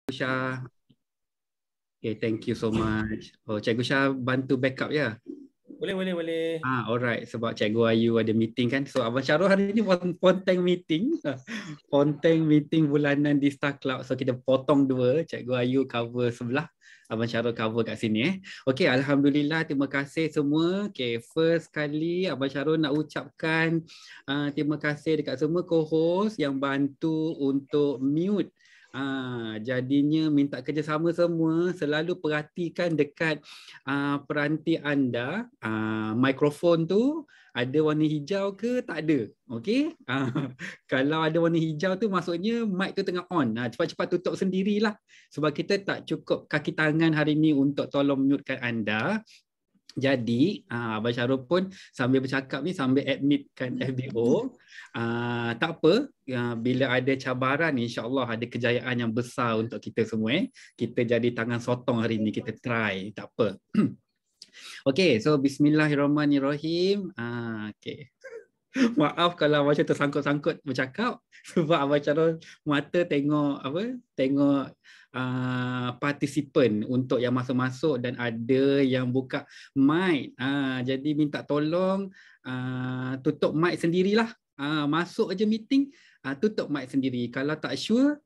Syah. Okay, thank you so much. Oh, Cikgu Syah bantu backup ya? Boleh. Alright. Sebab Cikgu Ayu ada meeting kan. So, Abang Syarul hari ni ponteng meeting. Ponteng meeting bulanan di Star Club. So, kita potong dua. Cikgu Ayu cover sebelah. Abang Syarul cover kat sini. Okay, Alhamdulillah. Terima kasih semua. Okay, first kali Abang Syarul nak ucapkan terima kasih dekat semua co-host yang bantu untuk mute. Jadinya minta kerjasama semua, selalu perhatikan dekat peranti anda, mikrofon tu ada warna hijau ke tak ada. Okey? Kalau ada warna hijau tu maksudnya mic tu tengah on. Cepat-cepat tutup sendirilah sebab kita tak cukup kaki tangan hari ni untuk tolong mutekan anda. Jadi, Abang Syarul pun sambil bercakap ni, sambil admitkan FBO. Tak apa, bila ada cabaran, insyaAllah ada kejayaan yang besar untuk kita semua. Kita jadi tangan sotong hari ni, kita try. Tak apa. Okay, so bismillahirrahmanirrahim. Okay. Maaf kalau macam tersangkut-sangkut bercakap sebab Abang Syarul mata tengok partisipan untuk yang masuk-masuk dan ada yang buka mic. Jadi minta tolong tutup mic sendirilah. Masuk aja meeting, tutup mic sendiri. Kalau tak sure,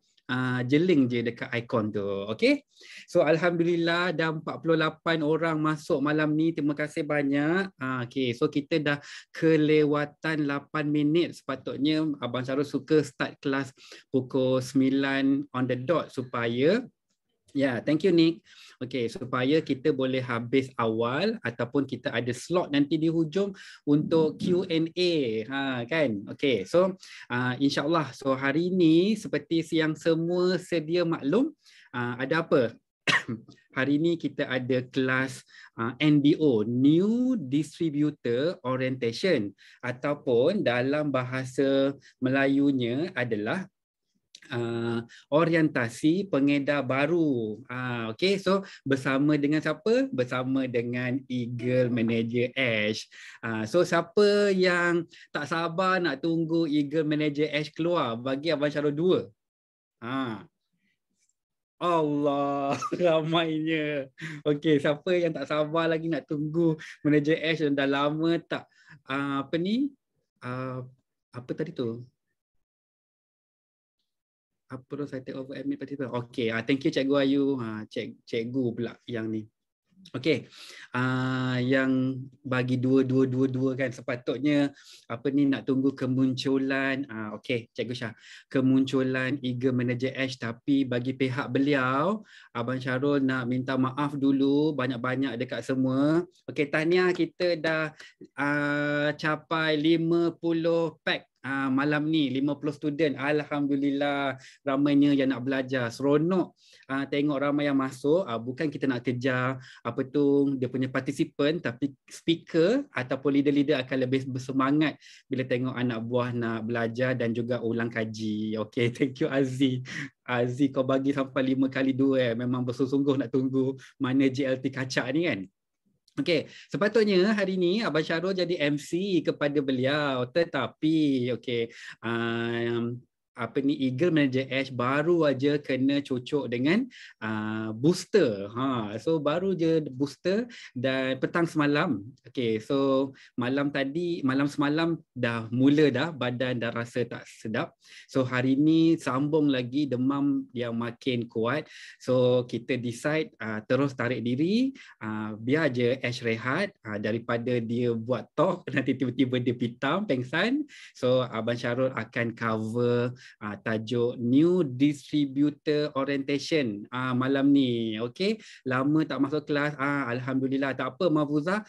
jeling je dekat ikon tu. Okay? So Alhamdulillah dah 48 orang masuk malam ni. Terima kasih banyak. Okay, so kita dah kelewatan 8 minit. Sepatutnya Abang Syarul suka start kelas pukul 9 on the dot supaya thank you Nick. Okay, supaya kita boleh habis awal ataupun kita ada slot nanti di hujung untuk Q&A. Kan? Okay, so insyaAllah. So hari ini seperti yang semua sedia maklum, ada apa? Hari ini kita ada kelas NDO, New Distributor Orientation, ataupun dalam bahasa Melayunya adalah orientasi pengedar baru. Okay, so bersama dengan siapa? Bersama dengan Eagle Manager Ash. So siapa yang tak sabar nak tunggu Eagle Manager Ash keluar? Bagi Abang Syarul 2. Allah, ramainya. Okey, siapa yang tak sabar lagi nak tunggu Manager Ash dan dah lama tak apa ni? Apa tadi tu? Apa saya take over admin participant. Okey, thank you Cikgu Ayu. Cikgu pula yang ni. Okey, yang bagi dua kan sepatutnya apa ni nak tunggu kemunculan okey Cikgu Syah, kemunculan Eagle Manager Ash, tapi bagi pihak beliau Abang Syarul nak minta maaf dulu banyak-banyak dekat semua. Okey, tahniah kita dah capai 50 pack malam ni, 50 student. Alhamdulillah, ramainya yang nak belajar. Seronok tengok ramai yang masuk. Bukan kita nak kejar apa tu dia punya partisipan, tapi speaker ataupun leader-leader akan lebih bersemangat bila tengok anak buah nak belajar dan juga ulang kaji. Okay, thank you Aziz. Aziz, kau bagi sampai 5 kali 2 memang bersungguh-sungguh nak tunggu mana JLT kacak ni kan. Okey, sepatutnya hari ni Abang Syarul jadi MC kepada beliau, tetapi okey, apa ni Eagle Manager Ash baru aja kena cocok dengan booster. So baru je booster dan petang semalam. Okey, so malam semalam dah mula dah badan dah rasa tak sedap. So hari ni sambung lagi demam yang makin kuat. So kita decide terus tarik diri, biar je Ash rehat daripada dia buat talk nanti tiba-tiba dia pitam pengsan. So Abang Syarul akan cover tajuk New Distributor Orientation malam ni. Okey, lama tak masuk kelas. Alhamdulillah, tak apa Mahfuzah.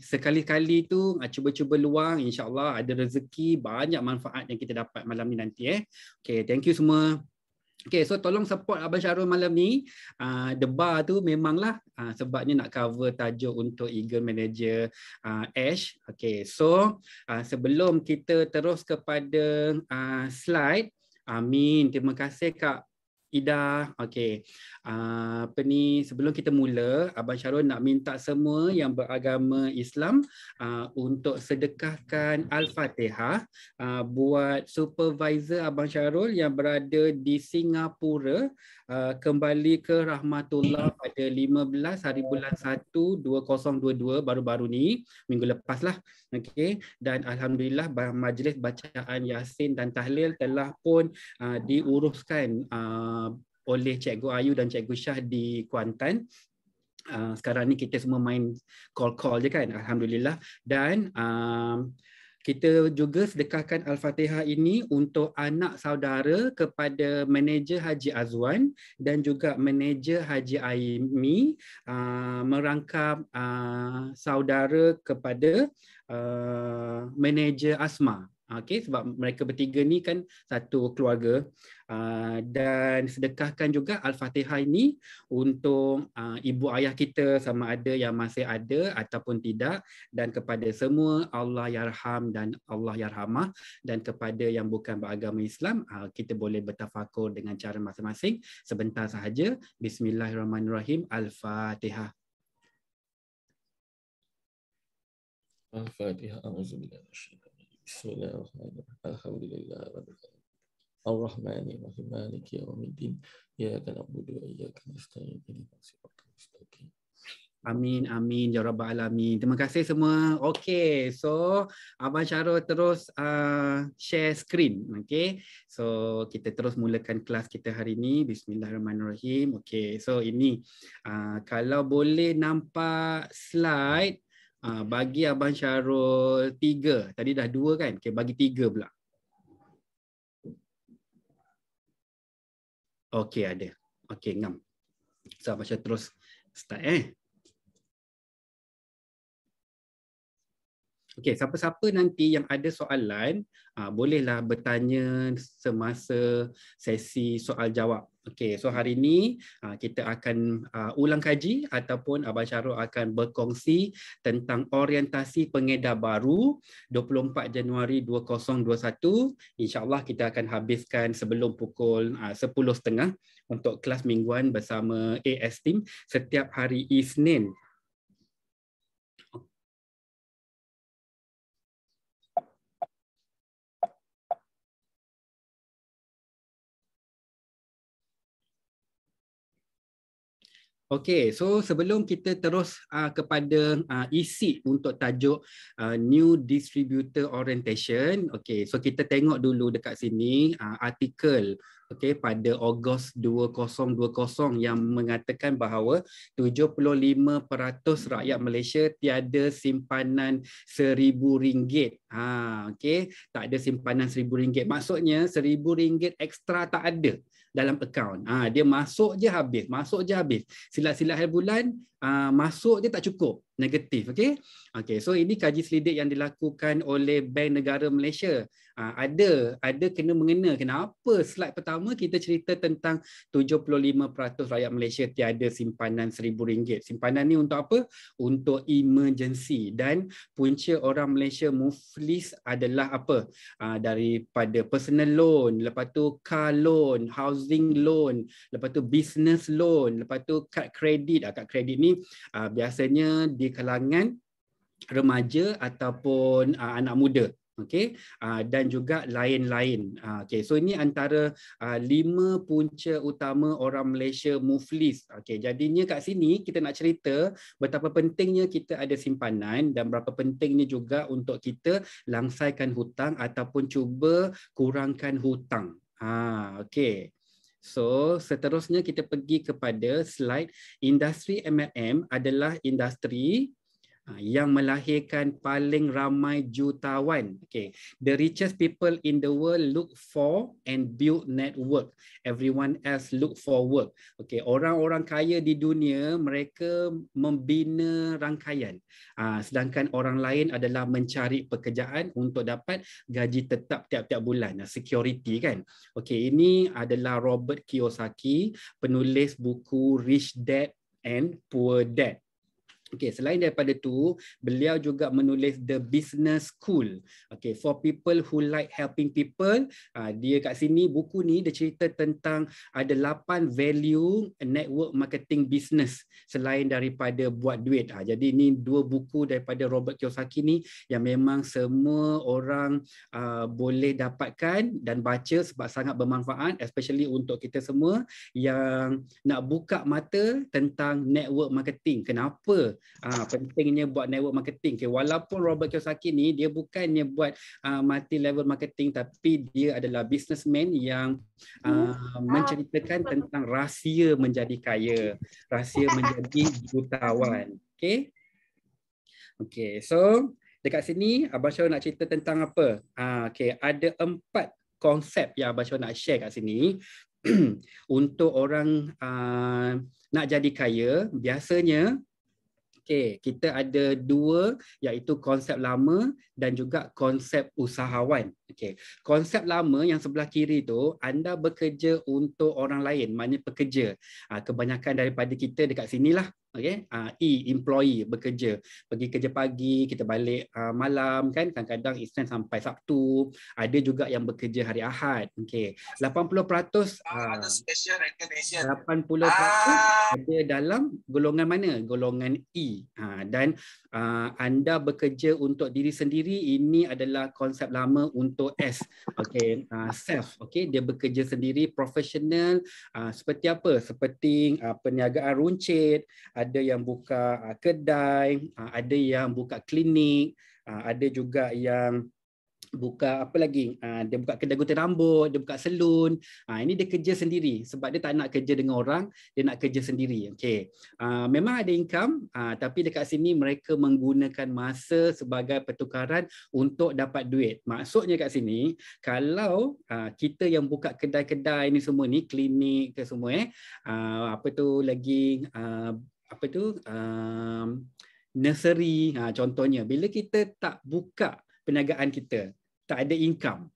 Sekali-kali tu cuba-cuba luang, insya-Allah ada rezeki, banyak manfaat yang kita dapat malam ni nanti. Okey, thank you semua. Okay, so tolong support Abang Syarul malam ni. Debar tu memanglah sebabnya nak cover tajuk untuk Eagle Manager Ash. Okay, so sebelum kita terus kepada slide, Amin. Terima kasih Kak Ida. Okey. Apa ni, sebelum kita mula, Abang Syarul nak minta semua yang beragama Islam untuk sedekahkan Al-Fatihah buat supervisor Abang Syarul yang berada di Singapura, kembali ke rahmatullah pada 15 hari bulan 1 2022, baru-baru ni, minggu lepas lah. Okey, dan alhamdulillah majlis bacaan Yasin dan tahlil telah pun diuruskan oleh Cikgu Ayu dan Cikgu Syah di Kuantan. Sekarang ni kita semua main call-call je kan, alhamdulillah. Dan kita juga sedekahkan Al-Fatihah ini untuk anak saudara kepada manager Haji Azwan dan juga manager Haji Aimi, merangkap saudara kepada manager Asma. Okey, sebab mereka bertiga ni kan satu keluarga. Dan sedekahkan juga Al-Fatihah ini untuk ibu ayah kita sama ada yang masih ada ataupun tidak, dan kepada semua Allah yarham dan Allah yarhamah, dan kepada yang bukan beragama Islam kita boleh bertafakur dengan cara masing-masing sebentar sahaja. Bismillahirrahmanirrahim. Al-Fatihah. Al-Fatihah. Bismillahirrahmanirrahim. Alhamdulillahirabbil alamin. Ar-Rahmanir-Rahim. Maliki yaumiddin. Iyyaka na'budu wa iyyaka nasta'in. Ihdinas siratal mustaqim. Amin, amin ya rabbal alamin. Terima kasih semua. Okey, so Abang Syarul terus share screen. Okey, so kita terus mulakan kelas kita hari ini. Bismillahirrahmanirrahim. Okey, so ini kalau boleh nampak slide, bagi Abang Syarul 3. Tadi dah 2 kan? Okey, bagi 3 pula. Okey, ada. Okey, ngam. So Abang Syarul terus start Okey, siapa-siapa nanti yang ada soalan, bolehlah bertanya semasa sesi soal jawab. Okey, so hari ini kita akan ulang kaji ataupun Abang Syarul akan berkongsi tentang orientasi pengedar baru 24 Januari 2021. InsyaAllah kita akan habiskan sebelum pukul 10.30 untuk kelas mingguan bersama AS Team setiap hari Isnin. Okey, so sebelum kita terus kepada isi untuk tajuk New Distributor Orientation, okey, so kita tengok dulu dekat sini artikel pada Ogos 2020 yang mengatakan bahawa 75% rakyat Malaysia tiada simpanan RM1,000. Okey, tak ada simpanan RM1,000. Maksudnya RM1,000 ekstra tak ada dalam akaun. Dia masuk je habis, masuk je habis. Silat-silat akhir bulan masuk je tak cukup, negatif. Okey. Okey, so ini kaji selidik yang dilakukan oleh Bank Negara Malaysia. Ada kena mengena. Kenapa slide pertama kita cerita tentang 75% rakyat Malaysia tiada simpanan RM1,000. Simpanan ni untuk apa? Untuk emergency. Dan punca orang Malaysia muflis adalah apa? Daripada personal loan, lepas tu car loan, housing loan, lepas tu business loan, lepas tu kad kredit. Kad kredit ni biasanya di kalangan remaja ataupun anak muda. Okey, dan juga lain-lain. Okey, so ini antara 5 punca utama orang Malaysia muflis. Okey, jadinya kat sini kita nak cerita betapa pentingnya kita ada simpanan dan berapa pentingnya juga untuk kita langsaikan hutang ataupun cuba kurangkan hutang. Okey. So, seterusnya kita pergi kepada slide. Industri MLM adalah industri yang melahirkan paling ramai jutawan. Okay. The richest people in the world look for and build network. Everyone else look for work. Okay. Orang-orang kaya di dunia, mereka membina rangkaian. Sedangkan orang lain adalah mencari pekerjaan untuk dapat gaji tetap tiap-tiap bulan. Security kan. Okay. Ini adalah Robert Kiyosaki, penulis buku Rich Dad and Poor Dad. Okay, selain daripada tu, beliau juga menulis The Business School. Okay, for people who like helping people. Dia kat sini, buku ni dia cerita tentang ada 8 value network marketing business selain daripada buat duit. Jadi ni 2 buku daripada Robert Kiyosaki ni yang memang semua orang boleh dapatkan dan baca sebab sangat bermanfaat, especially untuk kita semua yang nak buka mata tentang network marketing. Kenapa pentingnya buat network marketing? Okay, walaupun Robert Kiyosaki ni dia bukannya buat multi level marketing, tapi dia adalah businessman yang menceritakan tentang rahsia menjadi kaya, rahsia menjadi jutawan. Okay, so dekat sini Abang Syarul nak cerita tentang apa? Okay, ada 4 konsep yang Abang Syarul nak share kat sini. Untuk orang nak jadi kaya, biasanya kita ada 2, iaitu konsep lama dan juga konsep usahawan. Konsep lama yang sebelah kiri tu, anda bekerja untuk orang lain, maknanya pekerja. Kebanyakan daripada kita dekat sinilah. Employee, bekerja, pergi kerja pagi, kita balik malam kan, kadang-kadang Isnin sampai Sabtu, ada juga yang bekerja hari Ahad. 80% ada dalam golongan mana? Golongan E. Dan anda bekerja untuk diri sendiri, ini adalah konsep lama untuk S. Self. Dia bekerja sendiri, profesional. Seperti apa? Seperti perniagaan runcit, ada yang buka kedai, ada yang buka klinik, ada juga yang buka apa lagi? Dia buka kedai gunting rambut, dia buka salon. Ini dia kerja sendiri sebab dia tak nak kerja dengan orang, dia nak kerja sendiri. Memang ada income, tapi dekat sini mereka menggunakan masa sebagai pertukaran untuk dapat duit. Maksudnya kat sini, kalau kita yang buka kedai-kedai ni semua ni, klinik ke semua apa tu lagi, nursery contohnya, bila kita tak buka perniagaan kita, tak ada income,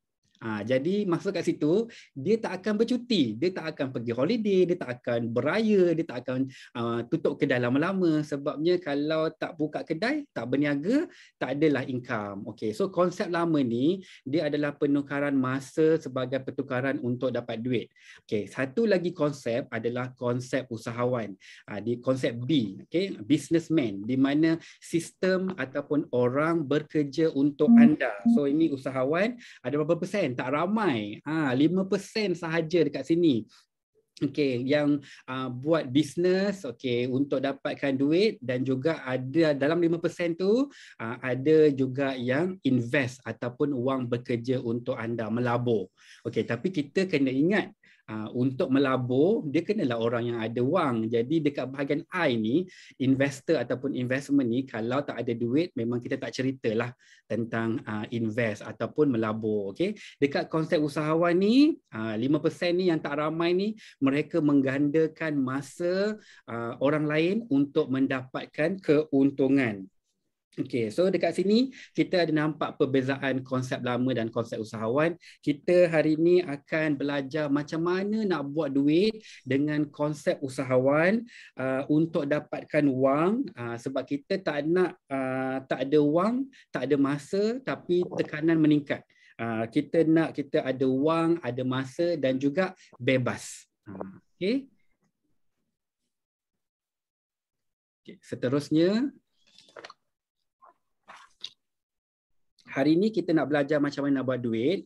jadi maksud kat situ, dia tak akan bercuti, dia tak akan pergi holiday, dia tak akan beraya, dia tak akan tutup kedai lama-lama. Sebabnya kalau tak buka kedai, tak berniaga, tak adalah income. So konsep lama ni, dia adalah penukaran masa sebagai pertukaran untuk dapat duit. Satu lagi konsep adalah konsep usahawan. Di konsep B, businessman, di mana sistem ataupun orang bekerja untuk anda. So ini usahawan, ada berapa persen? Tak ramai, 5% sahaja dekat sini. Yang buat bisnes untuk dapatkan duit, dan juga ada dalam 5% tu ada juga yang invest ataupun wang bekerja untuk anda, melabur. Tapi kita kena ingat, untuk melabur, dia kenalah orang yang ada wang. Jadi dekat bahagian I ni, investor ataupun investment ni, kalau tak ada duit, memang kita tak ceritalah tentang invest ataupun melabur. Dekat konsep usahawan ni, 5% ni yang tak ramai ni, mereka menggandakan masa orang lain untuk mendapatkan keuntungan. So dekat sini kita ada nampak perbezaan konsep lama dan konsep usahawan. Kita hari ini akan belajar macam mana nak buat duit dengan konsep usahawan untuk dapatkan wang, sebab kita tak nak tak ada wang, tak ada masa, tapi tekanan meningkat. Kita nak kita ada wang, ada masa dan juga bebas. Seterusnya, hari ini kita nak belajar macam mana nak buat duit.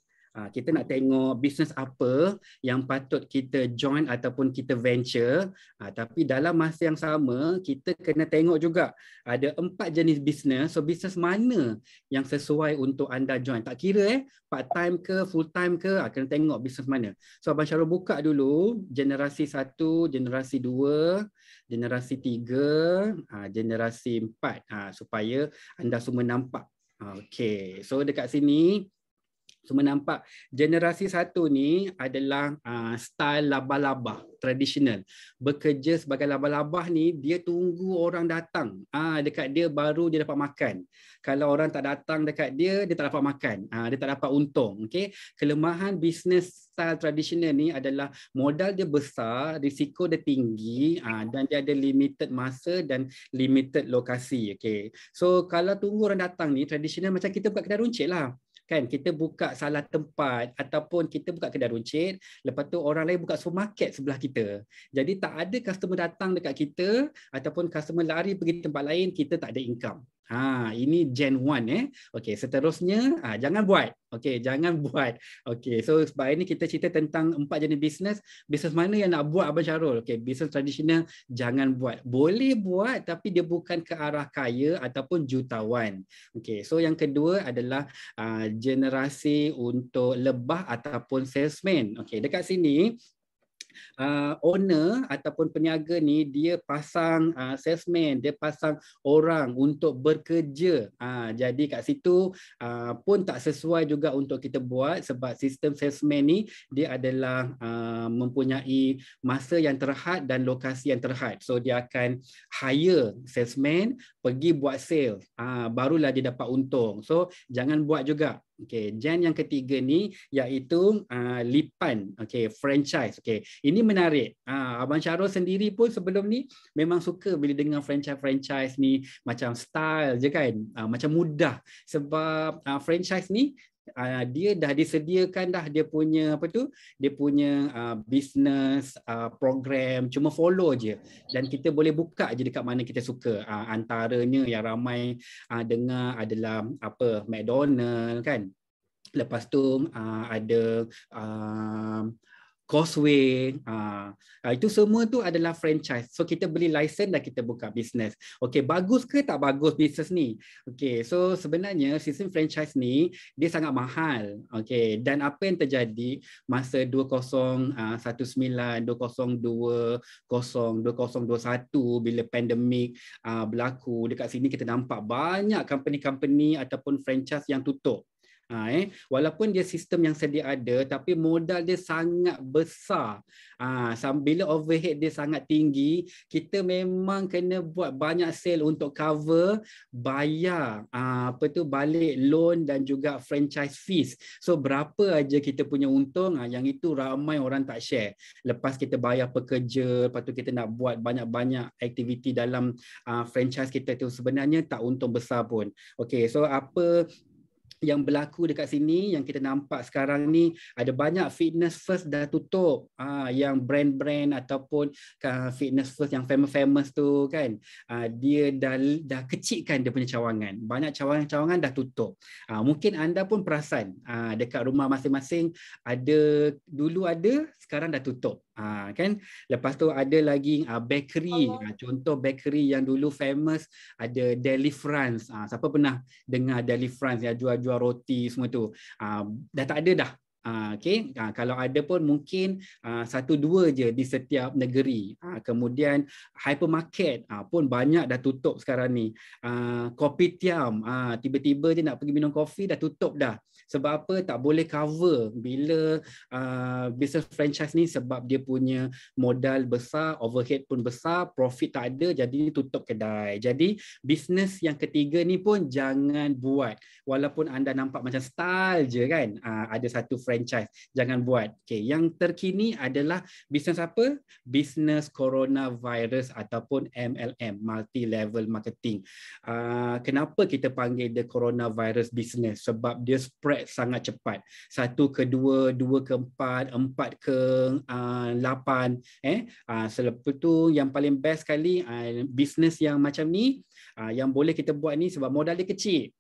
Kita nak tengok bisnes apa yang patut kita join ataupun kita venture. Tapi dalam masa yang sama, kita kena tengok juga ada 4 jenis bisnes. So bisnes mana yang sesuai untuk anda join? Tak kira part time ke full time ke, kena tengok bisnes mana. So Abang Syarul buka dulu generasi 1, generasi 2, generasi 3, generasi 4, supaya anda semua nampak. So dekat sini Semua nampak generasi satu ni adalah style laba-laba tradisional. Bekerja sebagai laba-laba ni dia tunggu orang datang dekat dia baru dia dapat makan. Kalau orang tak datang dekat dia tak dapat makan. Dia tak dapat untung. Okay? Kelemahan bisnes style tradisional ni adalah modal dia besar, risiko dia tinggi dan dia ada limited masa dan limited lokasi. Okay? So kalau tunggu orang datang ni tradisional macam kita buka kedai runcit lah. Kan kita buka salah tempat ataupun kita buka kedai runcit, lepas tu orang lain buka supermarket sebelah kita. Jadi tak ada customer datang dekat kita ataupun customer lari pergi tempat lain, kita tak ada income. Ini Gen 1 Okey, seterusnya jangan buat. Okey, jangan buat. Okey, so sebab ini kita cerita tentang 4 jenis bisnes. Bisnes mana yang nak buat Abang Syarul? Okey, bisnes tradisional jangan buat. Boleh buat tapi dia bukan ke arah kaya ataupun jutawan. Okey, so yang kedua adalah generasi untuk lebah ataupun salesman. Okey, dekat sini owner ataupun peniaga ni dia pasang salesman, dia pasang orang untuk bekerja. Jadi kat situ pun tak sesuai juga untuk kita buat sebab sistem salesman ni dia adalah mempunyai masa yang terhad dan lokasi yang terhad. So dia akan hire salesman pergi buat sales. Barulah dia dapat untung. So jangan buat juga. Okey, gen yang ketiga ni iaitu lipan, okey, franchise. Okey, ini menarik. Abang Syarul sendiri pun sebelum ni memang suka bila dengar franchise ni macam style je kan, macam mudah sebab franchise ni dia dah disediakan dah dia punya dia punya business program, cuma follow je dan kita boleh buka je dekat mana kita suka. Antaranya yang ramai dengar adalah McDonald kan, lepas tu ada Causeway, itu semua tu adalah franchise. So kita beli license dan kita buka bisnes. Okey, bagus ke tak bagus bisnes ni? Okey, so sebenarnya sistem franchise ni dia sangat mahal. Okey, dan apa yang terjadi masa 2019, 2020, 2021 bila pandemik berlaku, dekat sini kita nampak banyak company-company ataupun franchise yang tutup. Walaupun dia sistem yang sedia ada tapi modal dia sangat besar. Bila overhead dia sangat tinggi, kita memang kena buat banyak sale untuk cover bayar balik loan dan juga franchise fees. So berapa aja kita punya untung, yang itu ramai orang tak share. Lepas kita bayar pekerja, lepas tu kita nak buat banyak-banyak aktiviti dalam franchise kita tu, sebenarnya tak untung besar pun. Okey, so apa yang berlaku dekat sini yang kita nampak sekarang ni, ada banyak fitness first dah tutup, yang brand-brand ataupun fitness first yang famous tu kan, dia dah kecilkan dia punya cawangan, banyak cawangan-cawangan dah tutup. Mungkin anda pun perasan dekat rumah masing-masing dulu ada, sekarang dah tutup. Kan, lepas tu ada lagi bakery, contoh bakery yang dulu famous ada Deli France. Siapa pernah dengar Deli France yang jual-jual roti semua tu? Dah tak ada dah. Okay. Kalau ada pun mungkin 1-2 je di setiap negeri. Kemudian hypermarket pun banyak dah tutup sekarang ni. Kopitiam, tiba-tiba je nak pergi minum kopi dah tutup dah. Sebab apa? Tak boleh cover bila business franchise ni, sebab dia punya modal besar, overhead pun besar, profit tak ada, jadi tutup kedai. Jadi bisnes yang ketiga ni pun jangan buat. Walaupun anda nampak macam style je kan, ada satu franchise, jangan buat. Okay. Yang terkini adalah bisnes apa? Bisnes coronavirus ataupun MLM, multi level marketing. Kenapa kita panggil dia coronavirus business? Sebab dia spread sangat cepat. 1 ke 2, 2 ke 4, 4 ke 8. Selepas tu yang paling best sekali bisnes yang macam ni, yang boleh kita buat ni sebab modal dia kecil.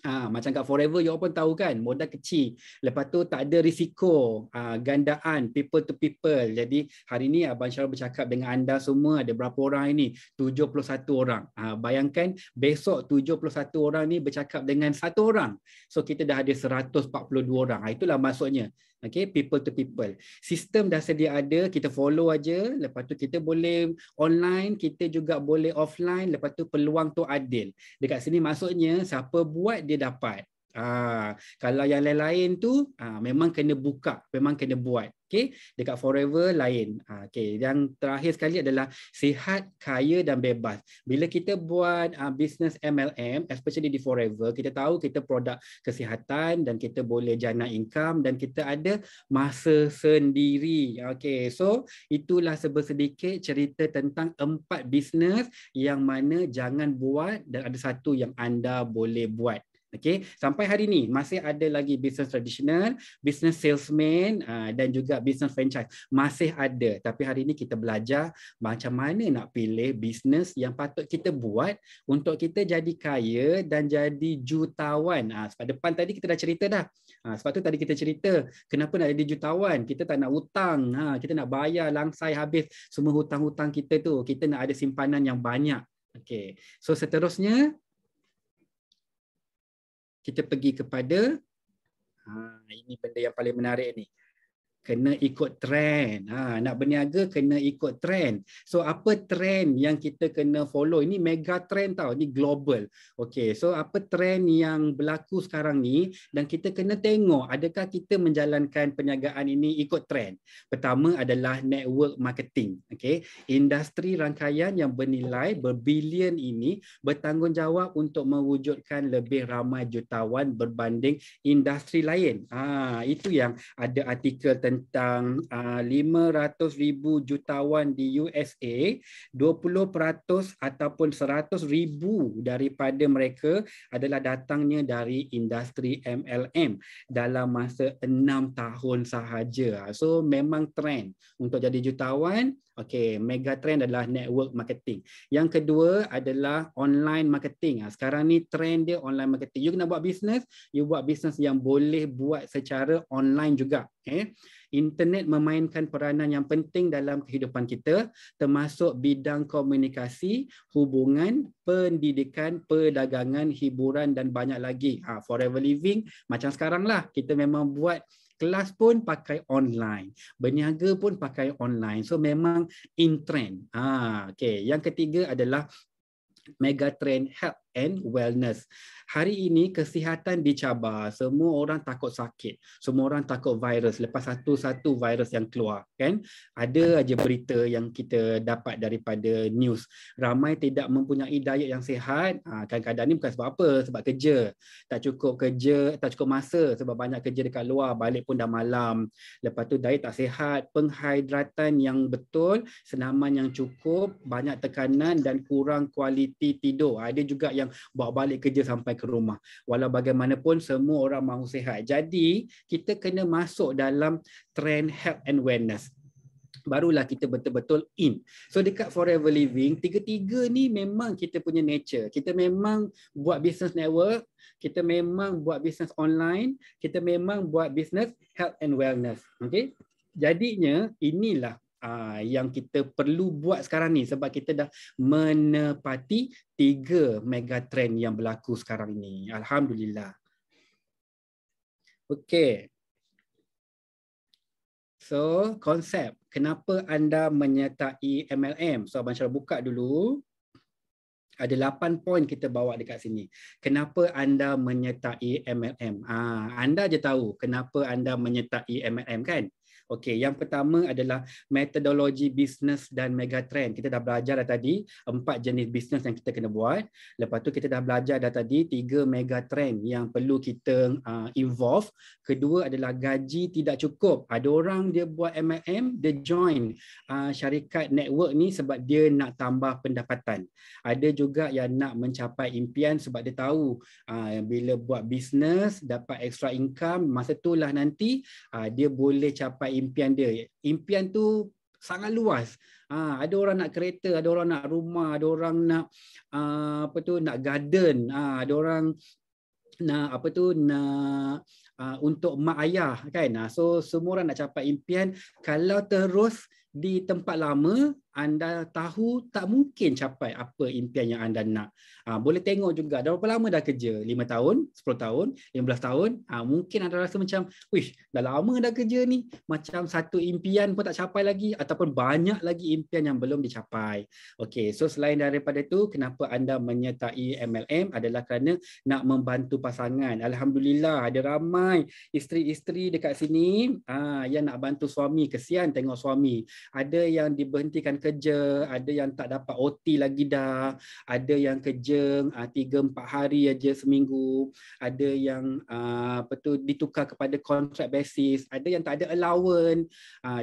Macam kat Forever you pun tahu kan, modal kecil, lepas tu tak ada risiko gandaan, people to people. Jadi hari ni Abang Syarul bercakap dengan anda semua, ada berapa orang ini? 71 orang. Bayangkan besok 71 orang ni bercakap dengan satu orang, so kita dah ada 142 orang. Itulah maksudnya. Okay, people to people. Sistem dah sedia ada, kita follow aja. Lepas tu kita boleh online, kita juga boleh offline. Lepas tu peluang tu adil. Dekat sini maksudnya siapa buat dia dapat. Kalau yang lain-lain tu memang kena buka, memang kena buat. Okay, dekat Forever lain. Okay, yang terakhir sekali adalah sihat, kaya dan bebas. Bila kita buat business MLM, especially di Forever, kita tahu kita produk kesihatan dan kita boleh jana income dan kita ada masa sendiri. Okay, so itulah sedikit cerita tentang 4 business yang mana jangan buat dan ada satu yang anda boleh buat. Okay, sampai hari ni masih ada lagi bisnes tradisional, bisnes salesman dan juga bisnes franchise masih ada. Tapi hari ni kita belajar macam mana nak pilih bisnes yang patut kita buat untuk kita jadi kaya dan jadi jutawan. Sebab depan tadi kita dah cerita dah. Sebab tu tadi kita cerita kenapa nak jadi jutawan. Kita tak nak hutang, kita nak bayar langsai habis semua hutang-hutang kita tu. Kita nak ada simpanan yang banyak. Okay, so seterusnya kita pergi kepada ini benda yang paling menarik ni. Kena ikut trend. Nak berniaga kena ikut trend. So apa trend yang kita kena follow? Ini mega trend tau. Ini global. Okay, so apa trend yang berlaku sekarang ni dan kita kena tengok adakah kita menjalankan perniagaan ini ikut trend. Pertama adalah network marketing. Okay, industri rangkaian yang bernilai berbilion ini bertanggungjawab untuk mewujudkan lebih ramai jutawan berbanding industri lain. Itu yang ada artikel tentang 500,000 jutawan di USA, 20% ataupun 100,000 daripada mereka adalah datangnya dari industri MLM dalam masa 6 tahun sahaja. So memang trend untuk jadi jutawan. Okay, mega trend adalah network marketing. Yang kedua adalah online marketing. Sekarang ni trend dia online marketing. You kena buat business, you buat business yang boleh buat secara online juga. Internet memainkan peranan yang penting dalam kehidupan kita, termasuk bidang komunikasi, hubungan, pendidikan, perdagangan, hiburan dan banyak lagi. Forever Living macam sekarang lah. Kita memang buat kelas pun pakai online, berniaga pun pakai online. So memang in trend. Okay. Yang ketiga adalah mega trend health and wellness. Hari ini kesihatan dicabar, semua orang takut sakit, semua orang takut virus. Lepas satu-satu virus yang keluar, kan? Ada aja berita yang kita dapat daripada news. Ramai tidak mempunyai diet yang sihat. Kadang-kadang ni bukan sebab apa, sebab kerja. Tak cukup masa sebab banyak kerja dekat luar, balik pun dah malam. Lepas tu diet tak sihat, penghidratan yang betul, senaman yang cukup, banyak tekanan dan kurang kualiti tidur. Ada juga yang bawa balik kerja sampai ke rumah. Walau bagaimanapun semua orang mahu sihat. Jadi kita kena masuk dalam trend health and wellness. Barulah kita betul-betul in. So dekat Forever Living, tiga-tiga ni memang kita punya nature. Kita memang buat business network, kita memang buat business online, kita memang buat business health and wellness. Okay? Jadinya inilah yang kita perlu buat sekarang ni sebab kita dah menepati 3 mega trend yang berlaku sekarang ni. Alhamdulillah. Okey. So, konsep. Kenapa anda menyertai MLM? So, Abang Syarul buka dulu. Ada 8 poin kita bawa dekat sini. Kenapa anda menyertai MLM? Anda je tahu kenapa anda menyertai MLM, kan? Okey, yang pertama adalah metodologi bisnes dan megatrend. Kita dah belajar dah tadi 4 jenis bisnes yang kita kena buat. Lepas tu kita dah belajar dah tadi 3 megatrend yang perlu kita involve. Kedua adalah gaji tidak cukup. Ada orang dia buat MLM, dia join syarikat network ni sebab dia nak tambah pendapatan. Ada juga yang nak mencapai impian sebab dia tahu bila buat bisnes dapat extra income, masa itulah nanti dia boleh capai impian dia. Impian tu sangat luas. Ada orang nak kereta, ada orang nak rumah, ada orang nak nak garden, ada orang nak nak untuk mak ayah, kan. So semua orang nak capai impian. Kalau terus di tempat lama, anda tahu tak mungkin capai apa impian yang anda nak. Boleh tengok juga dah berapa lama dah kerja, 5 tahun, 10 tahun, 15 tahun. Mungkin anda rasa macam, wish, dah lama dah kerja ni, macam satu impian pun tak capai lagi ataupun banyak lagi impian yang belum dicapai. Okey, so selain daripada itu, kenapa anda menyertai MLM adalah kerana nak membantu pasangan. Alhamdulillah ada ramai isteri-isteri dekat sini yang nak bantu suami. Kesian tengok suami. Ada yang diberhentikan kerja, ada yang tak dapat OT lagi dah, ada yang kerja 3-4 hari aja seminggu, ada yang ditukar kepada contract basis, ada yang tak ada allowance.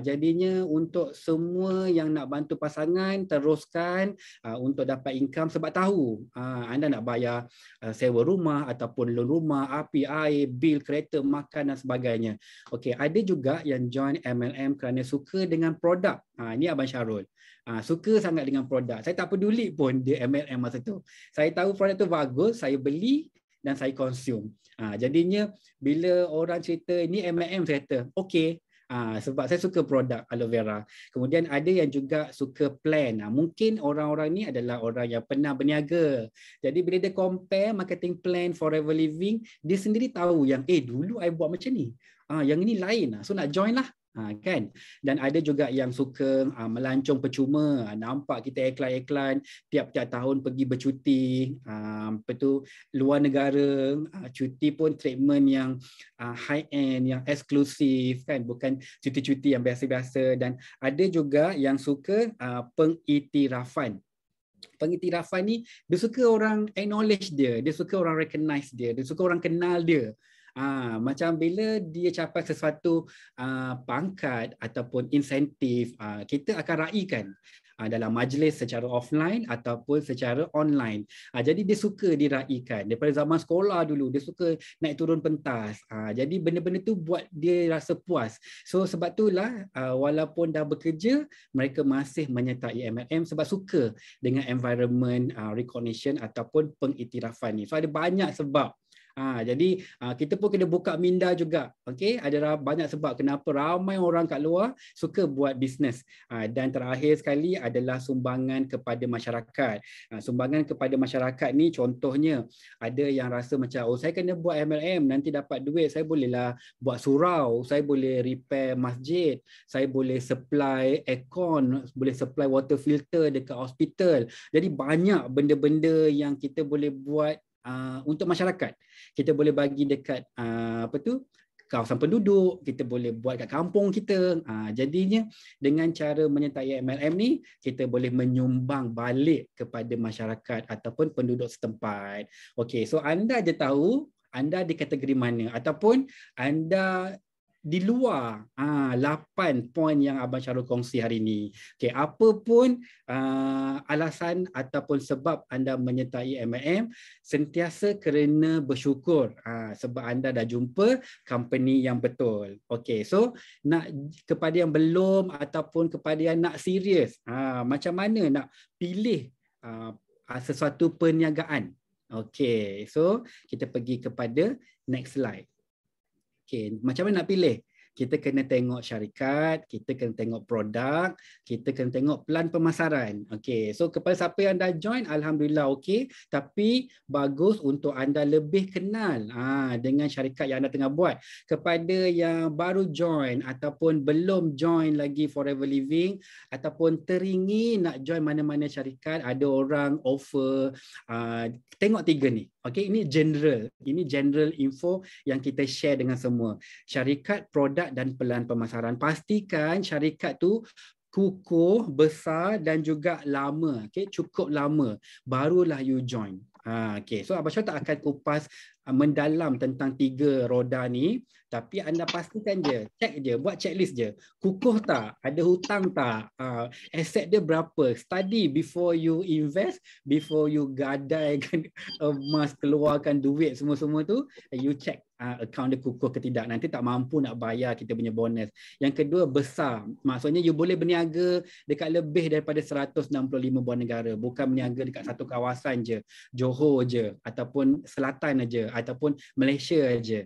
Jadinya untuk semua yang nak bantu pasangan, teruskan untuk dapat income, sebab tahu anda nak bayar sewa rumah ataupun loan rumah, api, air, bil, kereta, makan dan sebagainya. Okey, ada juga yang join MLM kerana suka dengan produk. Ini Abang Syarul. Suka sangat dengan produk. Saya tak peduli pun dia MLM masa tu. Saya tahu produk tu bagus, saya beli dan saya consume. Jadinya bila orang cerita ni MLM, saya kata okey. Sebab saya suka produk aloe vera. Kemudian ada yang juga suka plan. Mungkin orang-orang ni adalah orang yang pernah berniaga. Jadi bila dia compare marketing plan Forever Living, dia sendiri tahu yang dulu I buat macam ni. Yang ini lain. So nak join lah. Kan? Dan ada juga yang suka melancong percuma. Nampak kita iklan-iklan tiap-tiap tahun pergi bercuti, luar negara, cuti pun treatment yang high end, yang eksklusif, kan? Bukan cuti-cuti yang biasa-biasa. Dan ada juga yang suka pengiktirafan. Pengiktirafan ni dia suka orang acknowledge dia suka orang recognize dia suka orang kenal dia. Macam bila dia capai sesuatu pangkat ataupun insentif, kita akan raikan dalam majlis secara offline ataupun secara online. Jadi dia suka diraikan. Daripada zaman sekolah dulu, dia suka naik turun pentas. Jadi benda-benda tu buat dia rasa puas. So sebab itulah walaupun dah bekerja, mereka masih menyertai MLM sebab suka dengan environment recognition ataupun pengiktirafan ni. So ada banyak sebab. Jadi kita pun kena buka minda juga. Okey, ada banyak sebab kenapa ramai orang kat luar suka buat bisnes. Dan terakhir sekali adalah sumbangan kepada masyarakat. Sumbangan kepada masyarakat ni contohnya ada yang rasa macam saya kena buat MLM nanti dapat duit, saya bolehlah buat surau, saya boleh repair masjid, saya boleh supply aircon, boleh supply water filter dekat hospital. Jadi banyak benda-benda yang kita boleh buat untuk masyarakat. Kita boleh bagi dekat kawasan penduduk, kita boleh buat kat kampung kita. Jadinya dengan cara menyertai MLM ni, kita boleh menyumbang balik kepada masyarakat ataupun penduduk setempat. Okey, so anda je tahu anda di kategori mana ataupun anda di luar 8 poin yang Abang Syarul kongsi hari ini. Okey, apa pun alasan ataupun sebab anda menyertai MLM, sentiasa kena bersyukur sebab anda dah jumpa company yang betul. Okey, so nak kepada yang belum ataupun kepada yang nak serius, macam mana nak pilih sesuatu perniagaan. Okey, so kita pergi kepada next slide. Okay, macam mana nak pilih? Kita kena tengok syarikat, kita kena tengok produk, kita kena tengok plan pemasaran. Okey, so kepada siapa yang dah join, alhamdulillah okey. Tapi bagus untuk anda lebih kenal dengan syarikat yang anda tengah buat. Kepada yang baru join ataupun belum join lagi Forever Living ataupun teringin nak join mana-mana syarikat, ada orang offer, tengok 3 ni. Okey, ini general info yang kita share dengan semua. Syarikat, produk dan pelan pemasaran. Pastikan syarikat tu kukuh, besar dan juga lama. Okey, cukup lama barulah you join. Okey, so Abang Syarul tak akan kupas mendalam tentang 3 roda ni, tapi anda pastikan je, check je, buat checklist je. Kukuh tak? Ada hutang tak? Aset dia berapa? Study before you invest, before you gadaikan emas, keluarkan duit semua-semua tu, you check akaun dia kukuh ke tidak. Nanti tak mampu nak bayar kita punya bonus. Yang kedua, besar. Maksudnya you boleh berniaga dekat lebih daripada 165 buah negara. Bukan berniaga dekat satu kawasan je, Johor je, ataupun Selatan aja, ataupun Malaysia aja.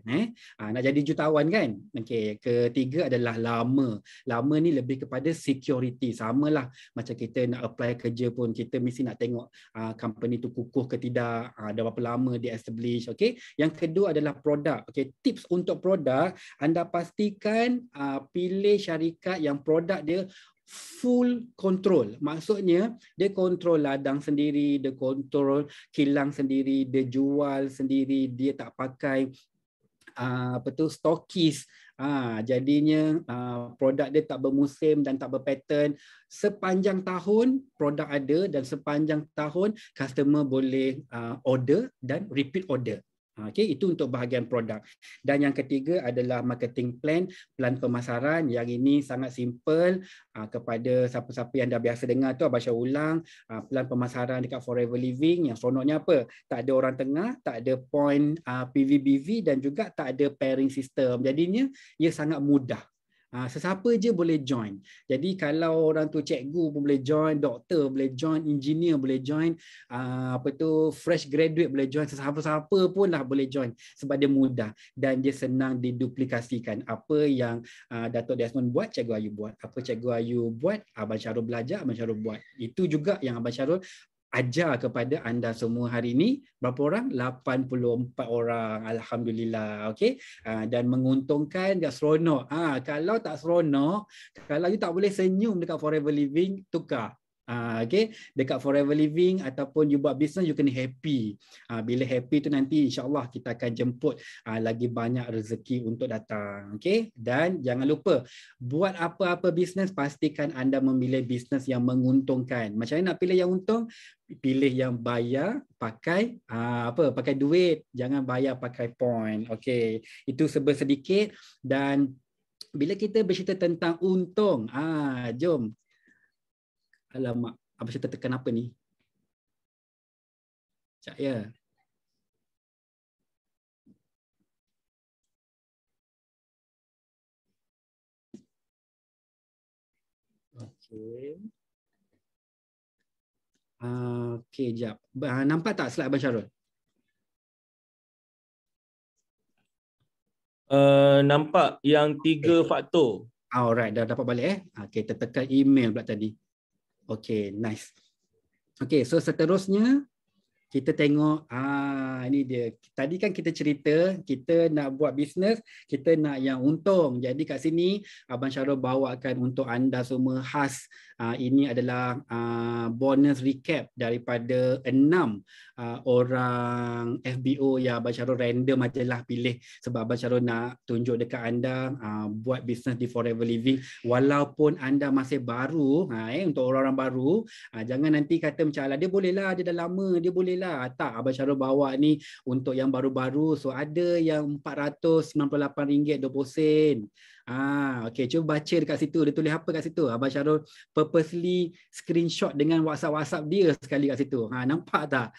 Nak jadi jutawan kan. Okey, ketiga adalah lama. Lama ni lebih kepada security. Samalah macam kita nak apply kerja pun, kita mesti nak tengok company tu kukuh ke tidak, dah berapa lama dia establish. Okey. Yang kedua adalah produk. Okey, tips untuk produk, anda pastikan pilih syarikat yang produk dia full control. Maksudnya dia kontrol ladang sendiri, dia kontrol kilang sendiri, dia jual sendiri, dia tak pakai stokis. Jadinya produk dia tak bermusim dan tak berpattern. Sepanjang tahun produk ada dan sepanjang tahun customer boleh order dan repeat order. Okey, itu untuk bahagian produk. Dan yang ketiga adalah marketing plan pemasaran. Yang ini sangat simple. Kepada siapa-siapa yang dah biasa dengar tu, Abang Syah ulang, plan pemasaran dekat Forever Living yang seronoknya apa? Tak ada orang tengah, tak ada point PVBV dan juga tak ada pairing system. Jadinya ia sangat mudah. Sesiapa je boleh join. Jadi kalau orang tu cikgu pun boleh join, doktor boleh join, engineer boleh join, fresh graduate boleh join, sesiapa-siapa pun lah boleh join sebab dia mudah dan dia senang diduplikasikan. Apa yang Datuk Desmond buat, Cikgu Ayu buat. Apa Cikgu Ayu buat, Abang Syarul belajar, Abang Syarul buat. Itu juga yang Abang Syarul ajar kepada anda semua hari ini. Berapa orang? 84 orang. Alhamdulillah. Okey. Dan menguntungkan, dia seronok. Kalau tak seronok, kalau you tak boleh senyum dekat Forever Living, tukar. Okay, dekat Forever Living ataupun you buat bisnes, you kena happy. Bila happy tu nanti insyaAllah kita akan jemput lagi banyak rezeki untuk datang. Okay, dan jangan lupa buat apa-apa bisnes, pastikan anda memilih bisnes yang menguntungkan. Macam mana nak pilih yang untung? Pilih yang bayar pakai pakai duit, jangan bayar pakai point. Okay, itu sedikit. Dan bila kita bercerita tentang untung, jom. Alamak, Abang Syah tertekan apa ni? Sekejap ya. Okey. Okey, jap. Nampak tak slide Abang Syarul? Nampak yang 3 faktor. Alright, dah dapat balik Okey, tertekan email pula tadi. Okay, nice. Okay, so seterusnya kita tengok, ini dia. Tadi kan kita cerita, kita nak buat bisnes, kita nak yang untung. Jadi kat sini, Abang Syarul bawakan untuk anda semua khas. Ini adalah bonus recap daripada 6 orang FBO yang Abang Syarul random ajalah pilih. Sebab Abang Syarul nak tunjuk dekat anda buat bisnes di Forever Living. Walaupun anda masih baru, untuk orang-orang baru, jangan nanti kata macam lah, dia boleh lah, dia dah lama, dia boleh lah. Tak, Abang Syarul bawa ni untuk yang baru-baru. So ada yang RM498.20. Okey, cuba baca dekat situ. Dia tulis apa kat situ? Abang Syarul purposely screenshot dengan WhatsApp dia sekali kat situ. Nampak tak?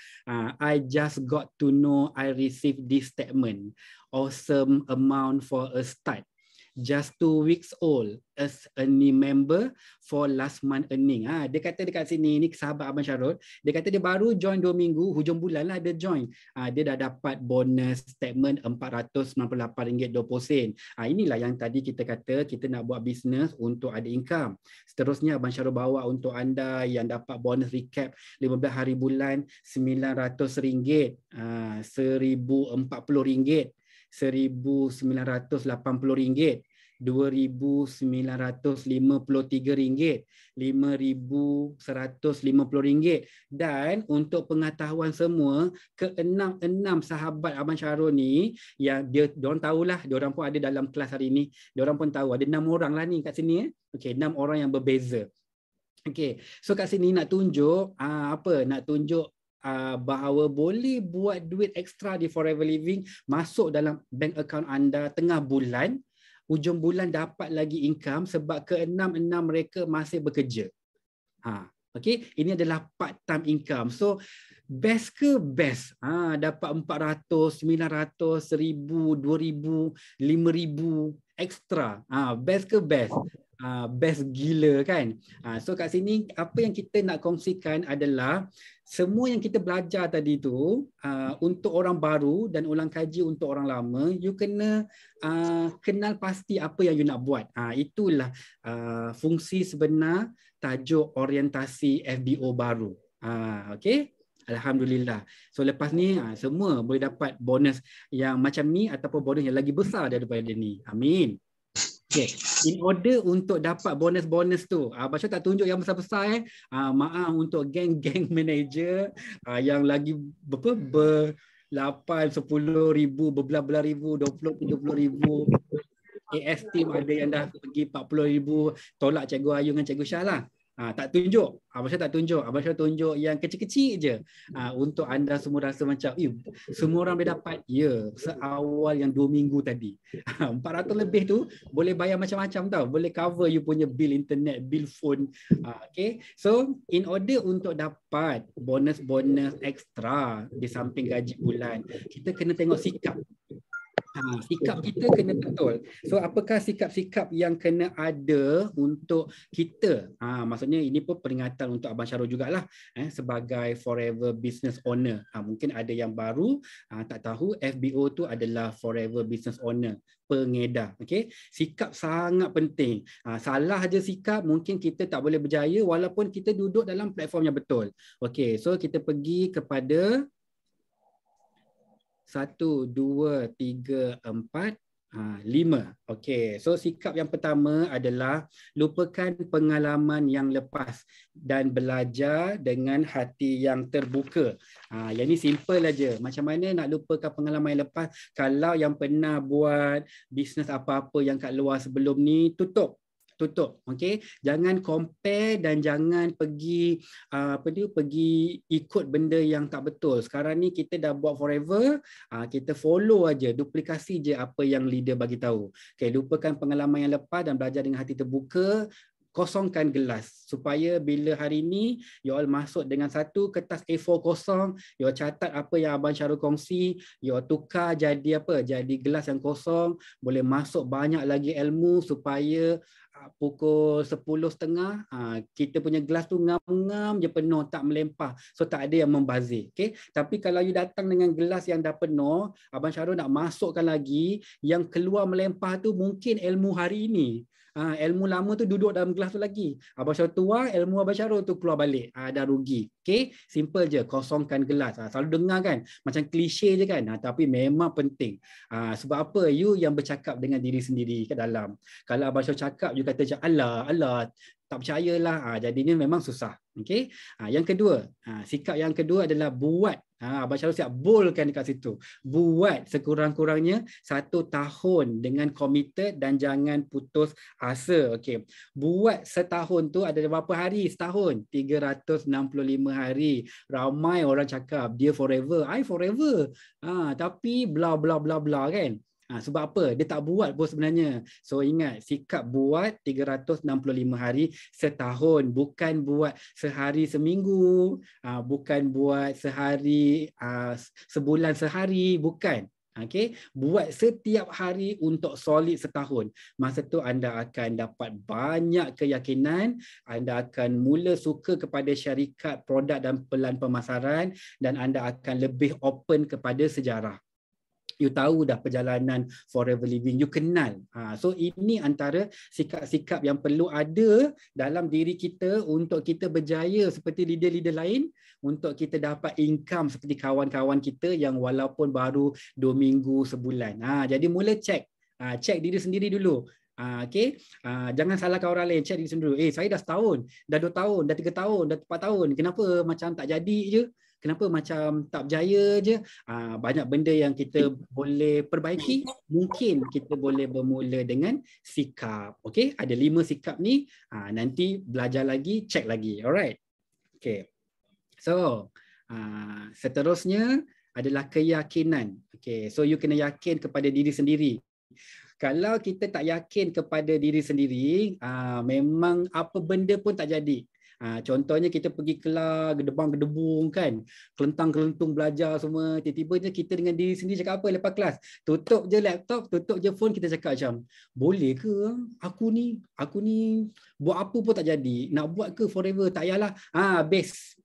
I just got to know I received this statement. Awesome amount for a start. Just 2 weeks old as a new member for last month earning. Dia kata dekat sini, ni sahabat Abang Syarul, dia kata dia baru join 2 minggu, hujung bulan lah dia join. Dia dah dapat bonus statement RM498.20. Inilah yang tadi kita kata kita nak buat bisnes untuk ada income. Seterusnya Abang Syarul bawa untuk anda yang dapat bonus recap 15 hari bulan RM900, RM1,040, RM1,980, RM2,953, RM5,150. Dan untuk pengetahuan semua, ke-6 sahabat Abang Syarul ni, yang diorang tahulah, diorang pun ada dalam kelas hari ni, diorang pun tahu ada 6 orang lah ni kat sini. Okey, 6 orang yang berbeza. Okey, so kat sini nak tunjuk nak tunjuk bahawa boleh buat duit ekstra di Forever Living, masuk dalam bank account anda tengah bulan, hujung bulan dapat lagi income sebab ke-6 mereka masih bekerja. Okey, ini adalah part time income. So best ke best? Dapat 400, 900, 1000, 2000, 5000 ekstra. Best ke best? best gila kan. So kat sini apa yang kita nak kongsikan adalah semua yang kita belajar tadi tu untuk orang baru dan ulang kaji untuk orang lama, you kena kenal pasti apa yang you nak buat. Itulah fungsi sebenar tajuk orientasi FBO baru. Okay. Alhamdulillah. So lepas ni semua boleh dapat bonus yang macam ni ataupun bonus yang lagi besar daripada ni. Amin. Okay. In order untuk dapat bonus-bonus tu, Abang Syah tak tunjuk yang besar-besar maaf untuk geng-geng manager yang lagi ber-8, 10 ribu, berbelah-belah ribu, 20, 30 ribu. AS team ada yang dah pergi 40 ribu, tolak Cikgu Ayu dengan Cikgu Syah lah. Tak tunjuk. Abang Syah tak tunjuk. Abang Syah tunjuk yang kecil-kecil je. Untuk anda semua rasa macam, semua orang boleh dapat. Ya, seawal yang 2 minggu tadi. 400 lebih tu boleh bayar macam-macam tau. Boleh cover you punya bil internet, bil phone. Okay. So, in order untuk dapat bonus-bonus ekstra di samping gaji bulan, kita kena tengok sikap. Sikap kita kena betul. So apakah sikap-sikap yang kena ada untuk kita? Maksudnya ini pun peringatan untuk Abang Syarul jugalah sebagai forever business owner. Mungkin ada yang baru tak tahu FBO tu adalah forever business owner, pengedar. Okay? Sikap sangat penting. Salah aja sikap mungkin kita tak boleh berjaya walaupun kita duduk dalam platform yang betul. Okay, so kita pergi kepada 1, 2, 3, 4, 5. Okey, so sikap yang pertama adalah lupakan pengalaman yang lepas dan belajar dengan hati yang terbuka. Yang ni simple aja. Macam mana nak lupakan pengalaman yang lepas? Kalau yang pernah buat bisnes apa-apa yang kat luar sebelum ni, tutup. Okey, jangan compare dan jangan pergi pergi ikut benda yang tak betul. Sekarang ni kita dah buat forever, kita follow aja, duplikasi je apa yang leader bagi tahu. Okey, lupakan pengalaman yang lepas dan belajar dengan hati terbuka. Kosongkan gelas supaya bila hari ni you all masuk dengan satu kertas A4 kosong, you all catat apa yang Abang Syarul kongsi, you all tukar jadi apa? Jadi gelas yang kosong, boleh masuk banyak lagi ilmu supaya pukul 10.30 kita punya gelas tu ngam-ngam je penuh, tak melempah. So tak ada yang membazir. Okay? Tapi kalau you datang dengan gelas yang dah penuh, Abang Syarul nak masukkan lagi, yang keluar melempah tu mungkin ilmu hari ini. Ilmu lama tu duduk dalam gelas tu lagi. Abang Syarul tuang, ilmu Abang Syarul tu keluar balik. Dah rugi. Okay? Simple je, kosongkan gelas. Selalu dengar kan, macam klise je kan. Tapi memang penting. Sebab apa? You yang bercakap dengan diri sendiri kat dalam. Kalau Abang Syarul cakap, you kata, alah, tak percayalah. Jadinya memang susah. Okay? Yang kedua, sikap yang kedua adalah buat. Abang Syarul siap boldkan dekat situ. Buat sekurang-kurangnya 1 tahun dengan committed dan jangan putus asa. Okay. Buat setahun tu ada berapa hari setahun? 365 hari. Ramai orang cakap dia forever. I forever. Tapi bla bla bla bla kan. Sebab apa? Dia tak buat pun sebenarnya. So ingat, sikap buat 365 hari setahun. Bukan buat sehari seminggu. Bukan buat sehari sebulan sehari. Bukan. Okay? Buat setiap hari untuk solid setahun. Masa tu anda akan dapat banyak keyakinan. Anda akan mula suka kepada syarikat, produk dan pelan pemasaran. Dan anda akan lebih open kepada sejarah. You tahu dah perjalanan forever living, you kenal. So ini antara sikap-sikap yang perlu ada dalam diri kita untuk kita berjaya seperti leader-leader lain, untuk kita dapat income seperti kawan-kawan kita yang walaupun baru 2 minggu, sebulan. Jadi mula cek diri sendiri dulu. Okay? Jangan salahkan orang lain, cek diri sendiri dulu. Saya dah setahun, dah 2 tahun, dah 3 tahun, dah 4 tahun. Kenapa macam tak jadi je? Kenapa macam tak berjaya je? Banyak benda yang kita boleh perbaiki. Mungkin kita boleh bermula dengan sikap. Okay? Ada 5 sikap ni. Nanti belajar lagi, cek lagi. Alright? Okay. So, seterusnya adalah keyakinan. Okay. So, you kena yakin kepada diri sendiri. Kalau kita tak yakin kepada diri sendiri, memang apa benda pun tak jadi. Contohnya kita pergi kelas, gedebang-gedebung kan, kelentang-kelentung belajar semua, tiba-tiba je kita dengan diri sendiri cakap apa lepas kelas? Tutup je laptop, tutup je phone, kita cakap macam, boleh ke aku ni buat apa pun tak jadi, nak buat ke forever, tak payahlah. Best.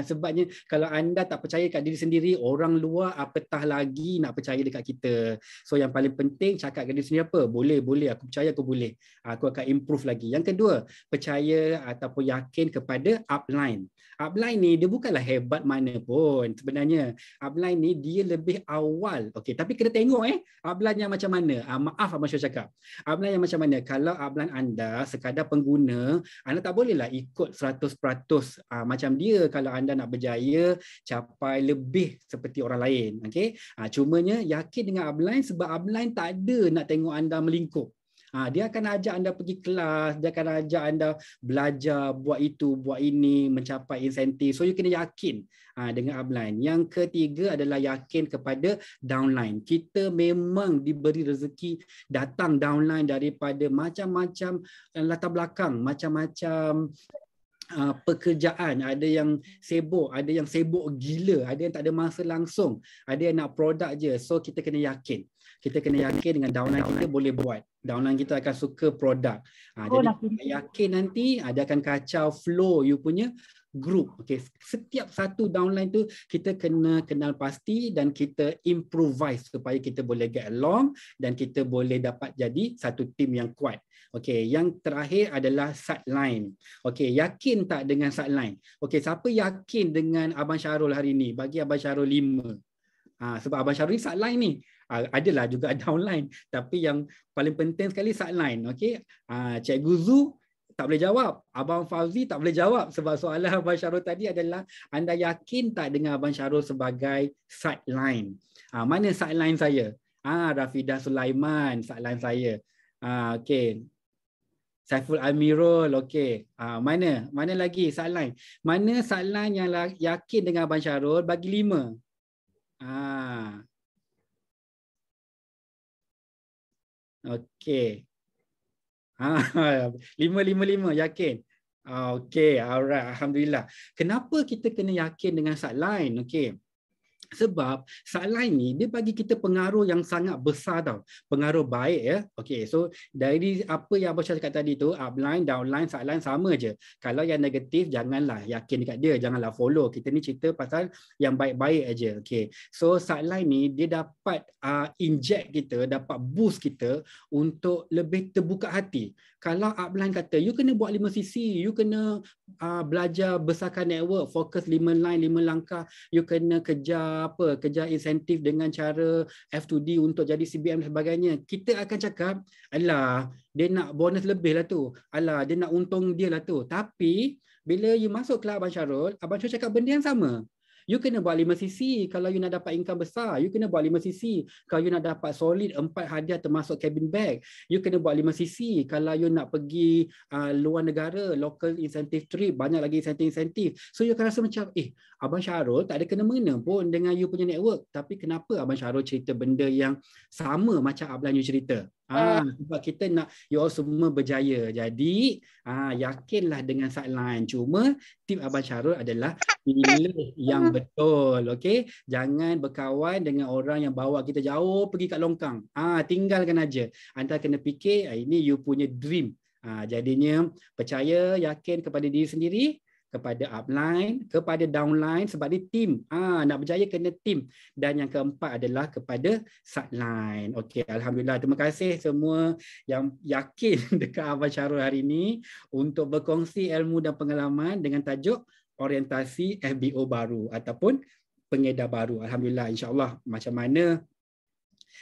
Sebabnya kalau anda tak percaya kat diri sendiri, orang luar apatah lagi nak percaya dekat kita. So yang paling penting cakap kat diri sendiri apa? Boleh, aku percaya aku boleh. Aku akan improve lagi. Yang kedua, percaya ataupun yakin kepada upline. Upline ni dia bukanlah hebat mana pun sebenarnya. Upline ni dia lebih awal. Okey, tapi kena tengok upline yang macam mana. Maaf Abang Syah cakap. Upline yang macam mana? Kalau upline anda sekadar pengguna, anda tak bolehlah ikut 100% macam dia kalau anda nak berjaya capai lebih seperti orang lain. Okey. Cumanya yakin dengan upline sebab upline tak ada nak tengok anda melingkup. Dia akan ajak anda pergi kelas, dia akan ajak anda belajar, buat itu, buat ini, mencapai insentif. So you kena yakin dengan upline. Yang ketiga adalah yakin kepada downline. Kita memang diberi rezeki datang downline daripada macam-macam latar belakang, macam-macam pekerjaan. Ada yang sibuk, ada yang sibuk gila, ada yang tak ada masa langsung, ada yang nak produk je. So kita kena yakin. Kita kena yakin dengan downline kita boleh buat. Downline kita akan suka produk. Jadi yakin nanti dia akan kacau flow you punya group. Okay. Setiap satu downline tu kita kena kenal pasti dan kita improvise supaya kita boleh get along dan kita boleh dapat jadi satu tim yang kuat. Okey, yang terakhir adalah sideline. Okey, yakin tak dengan sideline? Okey, siapa yakin dengan Abang Syarul hari ni? Bagi Abang Syarul 5. Sebab Abang Syarul ni sideline ni. Adalah juga downline, tapi yang paling penting sekali sideline. Okey, Cikgu Zu tak boleh jawab, Abang Fauzi tak boleh jawab sebab soalan Abang Syarul tadi adalah anda yakin tak dengan Abang Syarul sebagai sideline? Mana sideline saya? Rafidah Sulaiman sideline saya. Okey. Saiful Amirul, okey. Mana lagi sideline? Mana sideline yang yakin dengan Abang Syarul? Bagi 5. Okey. 5 yakin. Okey, alright, alhamdulillah. Kenapa kita kena yakin dengan sideline? Okey. Sebab sideline ni dia bagi kita pengaruh yang sangat besar tau. Pengaruh baik ya. Okey, so dari apa yang Abang Syah cakap tadi tu, upline, downline, sideline sama je. Kalau yang negatif janganlah yakin dekat dia, janganlah follow. Kita ni cerita pasal yang baik-baik aja. Okey. So sideline ni dia dapat inject kita, dapat boost kita untuk lebih terbuka hati. Kalau upline kata you kena buat 5 sisi, you kena belajar besarkan network, fokus 5 line, 5 langkah, you kena kejar insentif dengan cara F2D untuk jadi CBM dan sebagainya. Kita akan cakap, alah, dia nak bonus lebih lah tu. Alah, dia nak untung dia lah tu. Tapi, bila you masuk kelas Abang Syarul cakap benda yang sama. You kena buat 5 sisi kalau you nak dapat income besar. You kena buat 5 sisi kalau you nak dapat solid 4 hadiah termasuk cabin bag. You kena buat 5 sisi kalau you nak pergi luar negara, local incentive trip, banyak lagi insentif-insentif. So you akan rasa macam, Abang Syarul tak ada kena-mengena pun dengan you punya network. Tapi kenapa Abang Syarul cerita benda yang sama macam upline you cerita? Sebab kita nak you all semua berjaya. Jadi yakinlah dengan sideline. Cuma tip Abang Syarul adalah pilih yang betul. Okey, jangan berkawan dengan orang yang bawa kita jauh pergi kat longkang. Tinggalkan aja. Anda kena fikir ini you punya dream. Jadinya percaya, yakin kepada diri sendiri, kepada upline, kepada downline sebab ni team. Nak berjaya kena team. Dan yang keempat adalah kepada sideline. Okey, alhamdulillah. Terima kasih semua yang yakin dekat Abang Syarul hari ini untuk berkongsi ilmu dan pengalaman dengan tajuk orientasi FBO baru ataupun pengedar baru. Alhamdulillah, insya-Allah macam mana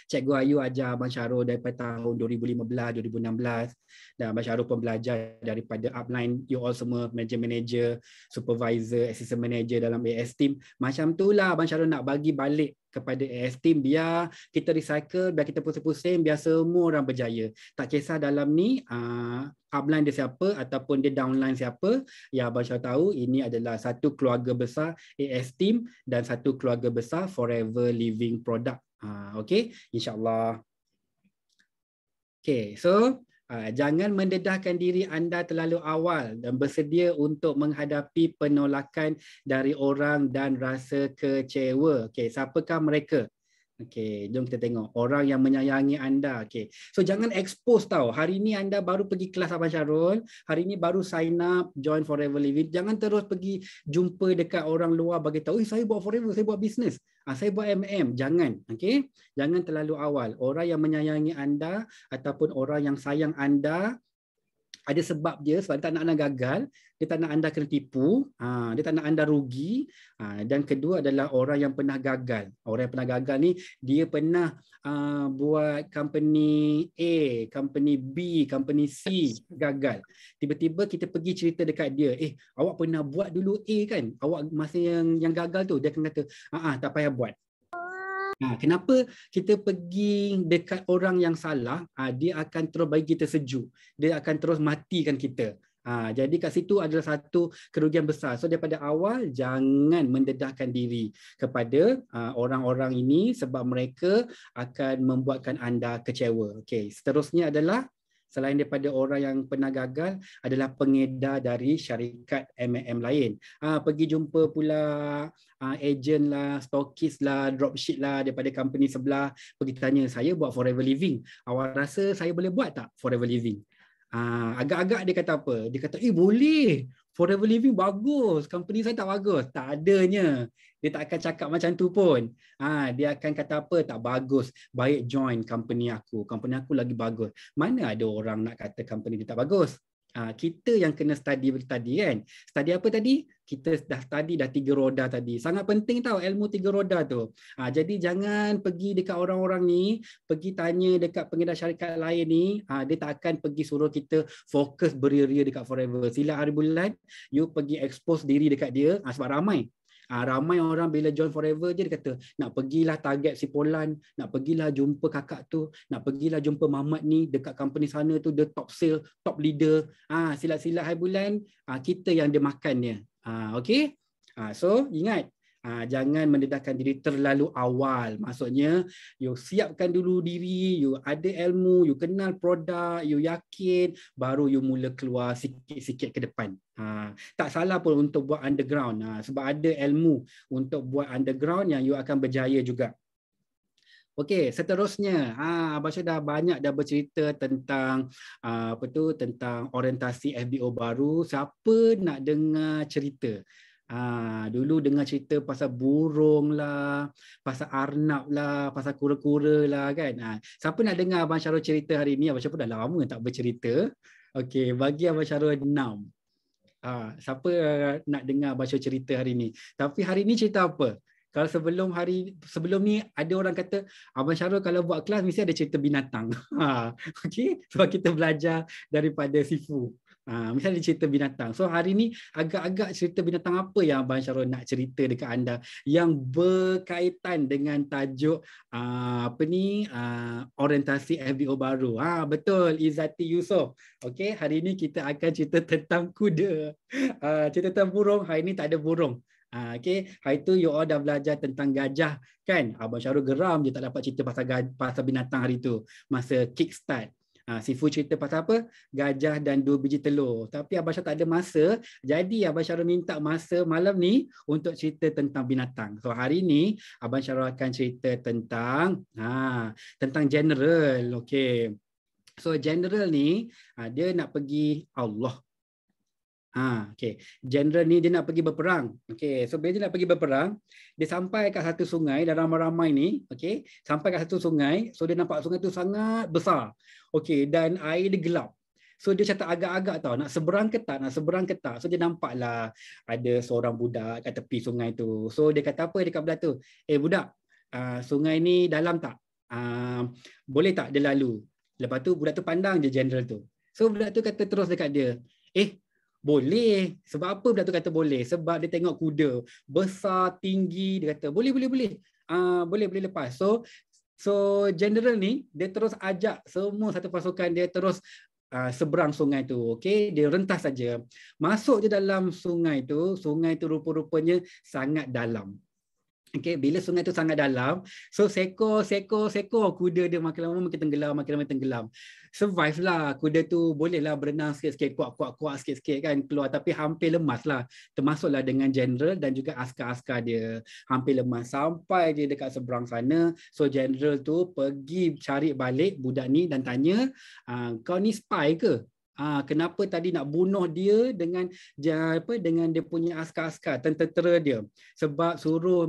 Cikgu Ayu ajar Abang Syarul daripada tahun 2015, 2016 dan Abang Syarul pun belajar daripada upline, you all semua manager, supervisor, assistant manager dalam AS team. Macam itulah Abang Syarul nak bagi balik kepada AS team, biar kita recycle, biar kita pusing-pusing, biar semua orang berjaya. Tak kisah dalam ni upline dia siapa ataupun dia downline siapa, ya Abang Syarul tahu ini adalah satu keluarga besar AS team dan satu keluarga besar Forever Living Product. Okey, insya-Allah. Okay, so Jangan mendedahkan diri anda terlalu awal dan bersedia untuk menghadapi penolakan dari orang dan rasa kecewa. Okey, siapakah mereka? Okey, jom kita tengok. Orang yang menyayangi anda. Okey. So jangan expose tau. Hari ni anda baru pergi kelas Abang Syarul. Hari ni baru sign up join Forever Living. Jangan terus pergi jumpa dekat orang luar bagi tahu, saya buat Forever, saya buat bisnes. Saya buat MM. Jangan. Okey. Jangan terlalu awal. Orang yang menyayangi anda ataupun orang yang sayang anda ada sebab dia, sebab dia tak nak anda gagal, dia tak nak anda kena tipu, dia tak nak anda rugi. Dan kedua adalah orang yang pernah gagal. Orang yang pernah gagal ni, dia pernah buat company A, company B, company C, gagal. Tiba-tiba kita pergi cerita dekat dia, awak pernah buat dulu A kan? Awak masa yang gagal tu, dia akan kata, tak payah buat. Kenapa kita pergi dekat orang yang salah? Dia akan terus bagi kita sejuk. Dia akan terus matikan kita. Jadi kat situ adalah satu kerugian besar. So daripada awal jangan mendedahkan diri kepada orang-orang ini sebab mereka akan membuatkan anda kecewa. Okey, seterusnya adalah selain daripada orang yang pernah gagal adalah pengedar dari syarikat MM lain. Pergi jumpa pula agent lah, stokis lah, dropship lah daripada company sebelah, pergi tanya, saya buat Forever Living, awak rasa saya boleh buat tak Forever Living? Agak-agak dia kata apa? Dia kata, boleh, Forever Living bagus, company saya tak bagus. Tak adanya. Dia tak akan cakap macam tu pun. Dia akan kata apa? Tak bagus, baik join company aku lagi bagus. Mana ada orang nak kata company dia tak bagus? Kita yang kena study tadi kan. Study apa tadi? Kita dah study dah 3 roda tadi. Sangat penting tau ilmu 3 roda tu. Jadi jangan pergi dekat orang-orang ni, pergi tanya dekat pengedar syarikat lain ni, dia tak akan pergi suruh kita fokus beria-ria dekat Forever. Sila hari bulan, you pergi expose diri dekat dia, sebab ramai. Ramai orang bila join Forever je dia kata, nak pergilah target si Polan, nak pergilah jumpa kakak tu, nak pergilah jumpa Mamat ni dekat company sana tu, dia top sale, top leader. Silat-silat hari bulan, kita yang dia makan dia. Okay? So ingat, jangan mendedahkan diri terlalu awal. Maksudnya you siapkan dulu diri, you ada ilmu, you kenal produk, you yakin, baru you mula keluar sikit-sikit ke depan. Tak salah pun untuk buat underground, sebab ada ilmu untuk buat underground yang you akan berjaya juga. Okey, seterusnya Abang Syah dah banyak dah bercerita tentang tentang orientasi FBO baru. Siapa nak dengar cerita? Dulu dengar cerita pasal burung lah, pasal arnab lah, pasal kura-kura lah kan. Siapa nak dengar Abang Syarul cerita hari ni? Abang Syarul dah lama tak bercerita. Okey, bagi Abang Syarul 6. Siapa nak dengar Abang Syarul cerita hari ni? Tapi hari ni cerita apa? Kalau sebelum ni ada orang kata Abang Syarul kalau buat kelas mesti ada cerita binatang. Okey, sebab kita belajar daripada Sifu. Misalnya cerita binatang. So hari ni agak-agak cerita binatang apa yang Abang Syarul nak cerita dekat anda yang berkaitan dengan tajuk orientasi FBO baru. Betul, Izzati Yusof. Okey, hari ni kita akan cerita tentang kuda. Cerita tentang burung, hari ni tak ada burung. Okay, hari tu you all dah belajar tentang gajah kan. Abang Syarul geram je tak dapat cerita pasal binatang hari tu masa kickstart. Sifu cerita pasal apa? Gajah dan 2 biji telur. Tapi Abang Syarul tak ada masa. Jadi Abang Syarul minta masa malam ni untuk cerita tentang binatang. So hari ni Abang Syarul akan cerita tentang general. Okay. So general ni dia nak pergi Allah. Okay. General ni dia nak pergi berperang. Okay. So bila dia nak pergi berperang, dia sampai kat satu sungai dan ramai-ramai ni, okay, sampai kat satu sungai. So dia nampak sungai tu sangat besar. Okay, dan air dia gelap. So dia cakap agak-agak tau, nak seberang ke tak. So dia nampaklah ada seorang budak kat tepi sungai tu. So dia kata apa dekat belah tu? Budak, sungai ni dalam tak? Boleh tak dia lalu? Lepas tu budak tu pandang je general tu. So budak tu kata terus dekat dia, boleh. Sebab apa budak tu kata boleh? Sebab dia tengok kuda besar, tinggi. Dia kata boleh. Boleh lepas. So general ni dia terus ajak semua satu pasukan dia terus seberang sungai tu. Okey, dia rentas saja. Masuk je dalam sungai tu rupa-rupanya sangat dalam. Okay, bila sungai tu sangat dalam, so sekor kuda dia makin lama makin tenggelam. Survive lah, kuda tu bolehlah berenang sikit-sikit, kuat sikit-sikit kan keluar, tapi hampir lemas lah. Termasuklah dengan general dan juga askar-askar dia. Hampir lemas sampai dia dekat seberang sana. So general tu pergi cari balik budak ni dan tanya, kau ni spy ke? Kenapa tadi nak bunuh dia dengan dia punya askar-askar, tentera dia, sebab suruh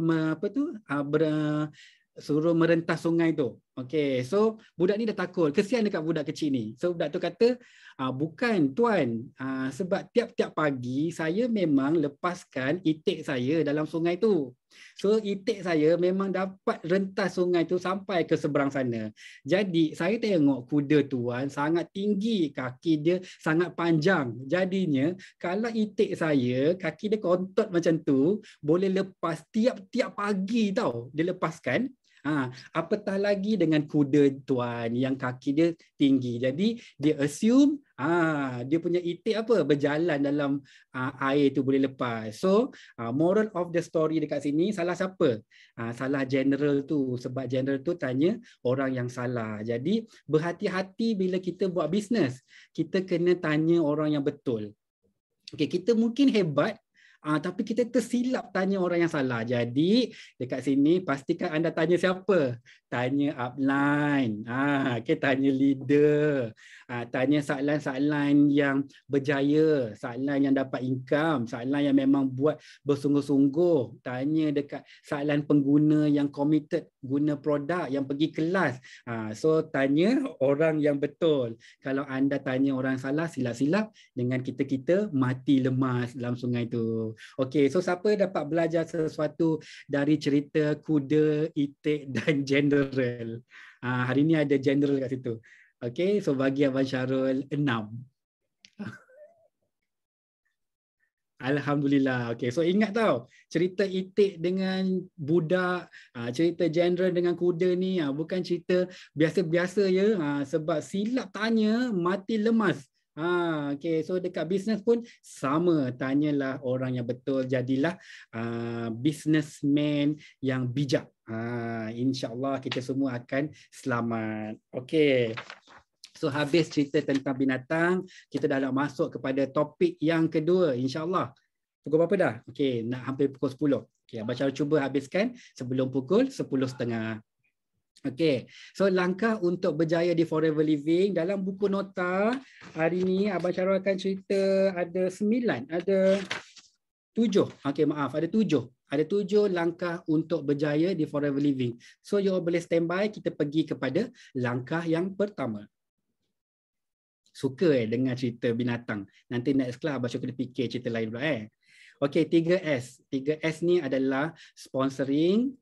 suruh merentas sungai tu. Okey, so budak ni dah takut, kesian dekat budak kecil ni. So budak tu kata, bukan tuan, sebab tiap-tiap pagi saya memang lepaskan itik saya dalam sungai tu. So itik saya memang dapat rentas sungai tu sampai ke seberang sana. Jadi saya tengok kuda tuan sangat tinggi, kaki dia sangat panjang. Jadinya kalau itik saya, kaki dia kontot macam tu, boleh lepas tiap-tiap pagi tau. Dia lepaskan. Apatah lagi dengan kuda tuan yang kaki dia tinggi. Jadi dia assume dia punya itik berjalan dalam air tu boleh lepas. So moral of the story dekat sini, salah siapa? Salah general tu, sebab general tu tanya orang yang salah. Jadi berhati-hati bila kita buat bisnes. Kita kena tanya orang yang betul. Okay, kita mungkin hebat, tapi kita tersilap tanya orang yang salah. Jadi dekat sini pastikan anda tanya siapa? Tanya upline, tanya leader, tanya soalan-soalan yang berjaya, soalan yang dapat income, soalan yang memang buat bersungguh-sungguh. Tanya dekat soalan pengguna yang committed guna produk, yang pergi kelas. So tanya orang yang betul. Kalau anda tanya orang salah, silap-silap dengan kita mati lemas dalam sungai tu. Okey, so siapa dapat belajar sesuatu dari cerita kuda, itik dan general? Hari ni ada general kat situ. Okey, so bagi Abang Syarul 6. Alhamdulillah. Okey, so ingat tau, cerita itik dengan budak, cerita general dengan kuda ni bukan cerita biasa-biasa ya. Sebab silap tanya mati lemas. Okay, so dekat bisnes pun sama, tanyalah orang yang betul, jadilah businessman yang bijak. InsyaAllah kita semua akan selamat. Okay, so habis cerita tentang binatang, kita dah nak masuk kepada topik yang kedua, insyaAllah. Pukul berapa dah? Okay, nak hampir pukul 10. Okay, Abang Syarul cuba habiskan sebelum pukul 10.30. Okey, so langkah untuk berjaya di Forever Living dalam buku nota hari ni Abang Syarul akan cerita ada 9, ada 7. Okey, maaf, ada 7. Ada 7 langkah untuk berjaya di Forever Living. So you all boleh standby, kita pergi kepada langkah yang pertama. Suka dengar cerita binatang. Nanti next class Abang Syarul kena fikir cerita lain pula Okey, 3S. 3S ni adalah sponsoring,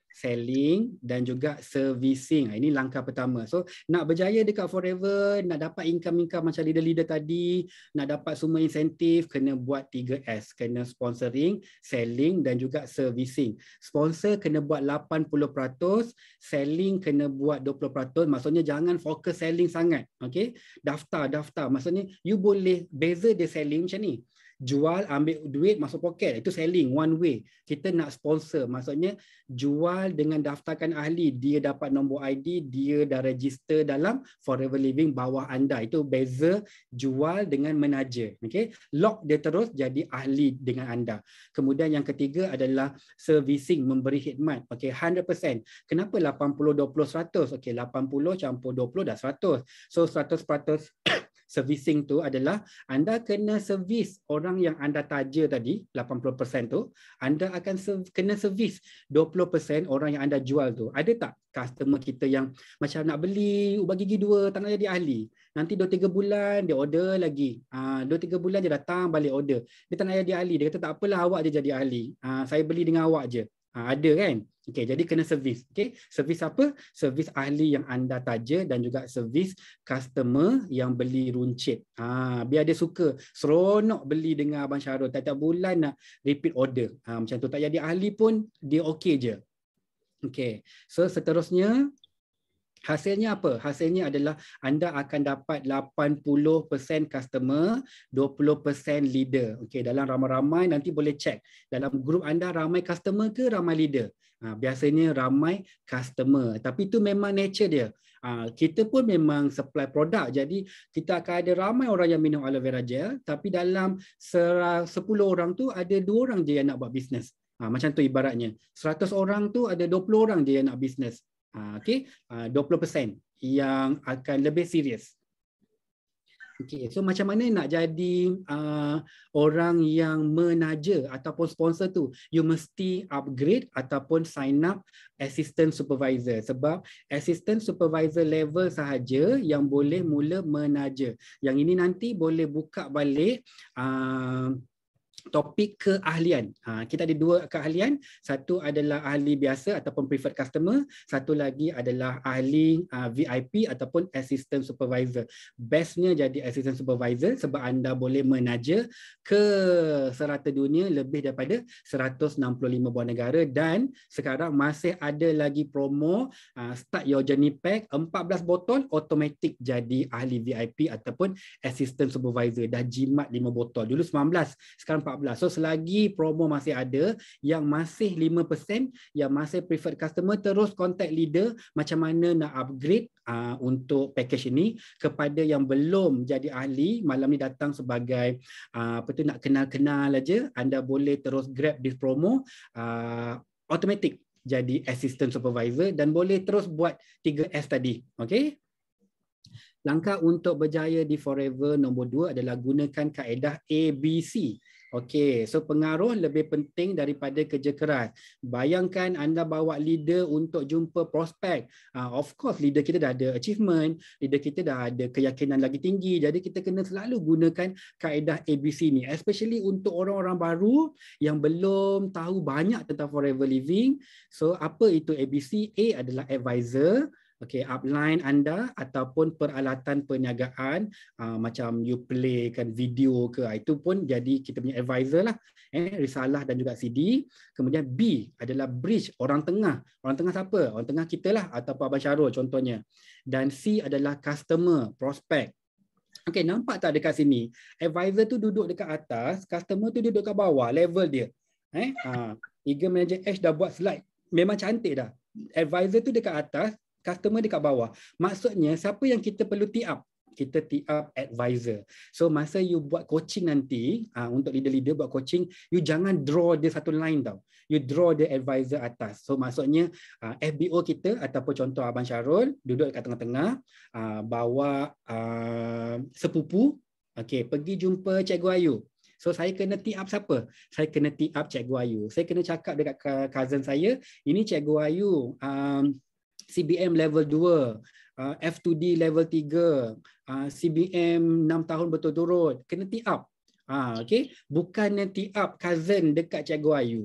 selling dan juga servicing. Ini langkah pertama. So nak berjaya dekat Forever, nak dapat income macam leader-leader tadi, nak dapat semua insentif, kena buat 3S. Kena sponsoring, selling dan juga servicing. Sponsor kena buat 80%, selling kena buat 20%. Maksudnya jangan fokus selling sangat. Okay? Daftar. Maksudnya you boleh beza dia selling macam ni. Jual, ambil duit, masuk poket. Itu selling, one way. Kita nak sponsor. Maksudnya, jual dengan daftarkan ahli. Dia dapat nombor ID, dia dah register dalam Forever Living bawah anda. Itu beza jual dengan menaja. Okay? Lock dia terus jadi ahli dengan anda. Kemudian yang ketiga adalah servicing, memberi khidmat. Okay, 100%. Kenapa 80-20-100? Okay, 80 campur 20 dah 100. So, 100% servicing tu adalah anda kena servis orang yang anda taja tadi, 80% tu, anda akan kena servis 20% orang yang anda jual tu. Ada tak customer kita yang macam nak beli ubat gigi 2, tak nak jadi ahli. Nanti 2-3 bulan dia order lagi. 2-3 bulan dia datang balik order. Dia tak nak jadi ahli. Dia kata tak apalah, awak je jadi ahli. Saya beli dengan awak je. Ada kan? Okay, jadi kena servis. Okay, servis apa? Servis ahli yang anda taja dan juga servis customer yang beli runcit. Biar dia suka, seronok beli dengan Abang Syarul. Tiap-tiap bulan nak repeat order. Macam tu, tak jadi ahli pun dia okey je. Okay, so seterusnya Hasilnya apa? Hasilnya adalah anda akan dapat 80% customer, 20% leader. Okey, dalam ramai-ramai nanti boleh check. Dalam grup anda ramai customer ke ramai leader? Biasanya ramai customer. Tapi itu memang nature dia. Kita pun memang supply produk. Jadi kita akan ada ramai orang yang minum aloe vera gel, tapi dalam 10 orang tu ada 2 orang je yang nak buat bisnes. Macam tu ibaratnya. 100 orang tu ada 20 orang je yang nak bisnes. Okay, 20% yang akan lebih serius. Okay, so macam mana nak jadi orang yang menaja ataupun sponsor tu? You mesti upgrade ataupun sign up assistant supervisor, sebab assistant supervisor level sahaja yang boleh mula menaja. Yang ini nanti boleh buka balik topik keahlian. Kita ada 2 keahlian. Satu adalah ahli biasa ataupun preferred customer. Satu lagi adalah ahli VIP ataupun assistant supervisor. Bestnya jadi assistant supervisor sebab anda boleh menaja ke serata dunia lebih daripada 165 buah negara, dan sekarang masih ada lagi promo start your journey pack 14 botol automatic jadi ahli VIP ataupun assistant supervisor. Dah jimat 5 botol. Dulu 19, sekarang 14. So selagi promo masih ada, yang masih 5%, yang masih preferred customer, terus contact leader macam mana nak upgrade untuk package ini. Kepada yang belum jadi ahli, malam ni datang sebagai nak kenal-kenal aja, anda boleh terus grab this promo automatic jadi assistant supervisor dan boleh terus buat 3S tadi. Okay? Langkah untuk berjaya di Forever nombor 2 adalah gunakan kaedah ABC. Okey, so pengaruh lebih penting daripada kerja keras. Bayangkan anda bawa leader untuk jumpa prospek. Of course, leader kita dah ada achievement, leader kita dah ada keyakinan lagi tinggi. Jadi kita kena selalu gunakan kaedah ABC ni. Especially untuk orang-orang baru yang belum tahu banyak tentang Forever Living. So apa itu ABC? A adalah advisor. Okay, upline anda ataupun peralatan perniagaan, macam you playkan video ke, itu pun jadi kita punya advisor lah. Risalah dan juga CD. Kemudian B adalah bridge, orang tengah. Orang tengah siapa? Orang tengah kita lah, ataupun Abang Syarul contohnya. Dan C adalah customer, prospect. Okay, nampak tak dekat sini? Advisor tu duduk dekat atas, customer tu duduk kat bawah, level dia. Eager Manager H dah buat slide. Memang cantik dah. Advisor tu dekat atas, customer dekat bawah. Maksudnya siapa yang kita perlu tee up? Kita tee up advisor. So masa you buat coaching nanti, untuk leader-leader buat coaching, you jangan draw dia satu line tau. You draw the advisor atas. So maksudnya FBO kita ataupun contoh Abang Syarul duduk dekat tengah-tengah, bawa sepupu, okay, pergi jumpa Cikgu Ayu. So saya kena tee up siapa? Saya kena tee up Cikgu Ayu. Saya kena cakap dekat cousin saya, ini Cikgu Ayu, CBM level 2, F2D level 3, CBM 6 tahun berturut-turut. Kena tee up. Okay. Bukannya tee up cousin dekat Cikgu Ayu.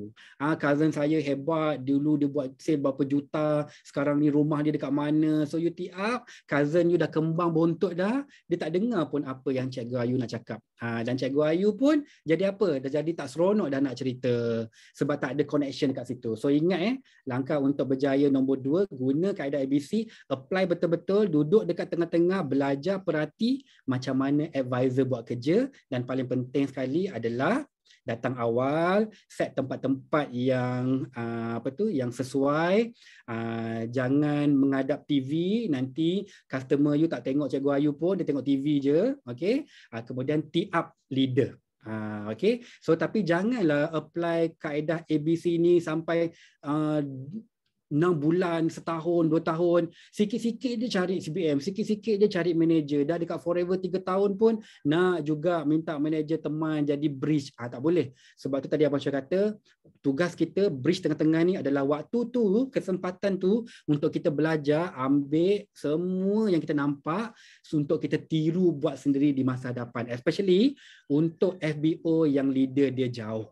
Cousin saya hebat, dulu dia buat sale berapa juta, sekarang ni rumah dia dekat mana. So you tee up, cousin you dah kembang bontot dah, dia tak dengar pun apa yang Cikgu Ayu nak cakap. Dan Cikgu Ayu pun jadi apa? Dah jadi tak seronok dah nak cerita sebab tak ada connection dekat situ. So ingat langkah untuk berjaya nombor 2, guna kaedah ABC, apply betul-betul, duduk dekat tengah-tengah, belajar, perhati macam mana advisor buat kerja, dan paling penting sekali adalah datang awal, set tempat-tempat yang yang sesuai. Jangan menghadap TV, nanti customer you tak tengok Cikgu Ayu pun, dia tengok TV je. Okey. Kemudian tee up leader. Okay. So tapi janganlah apply kaedah ABC ni sampai 6 bulan, setahun, 2 tahun. Sikit-sikit dia cari CBM, sikit-sikit dia cari manager. Dah dekat Forever 3 tahun pun nak juga minta manager teman jadi bridge. Tak boleh. Sebab tu tadi Abang Syah kata, tugas kita bridge tengah-tengah ni adalah waktu tu, kesempatan tu untuk kita belajar, ambil semua yang kita nampak untuk kita tiru buat sendiri di masa hadapan. Especially untuk FBO yang leader dia jauh.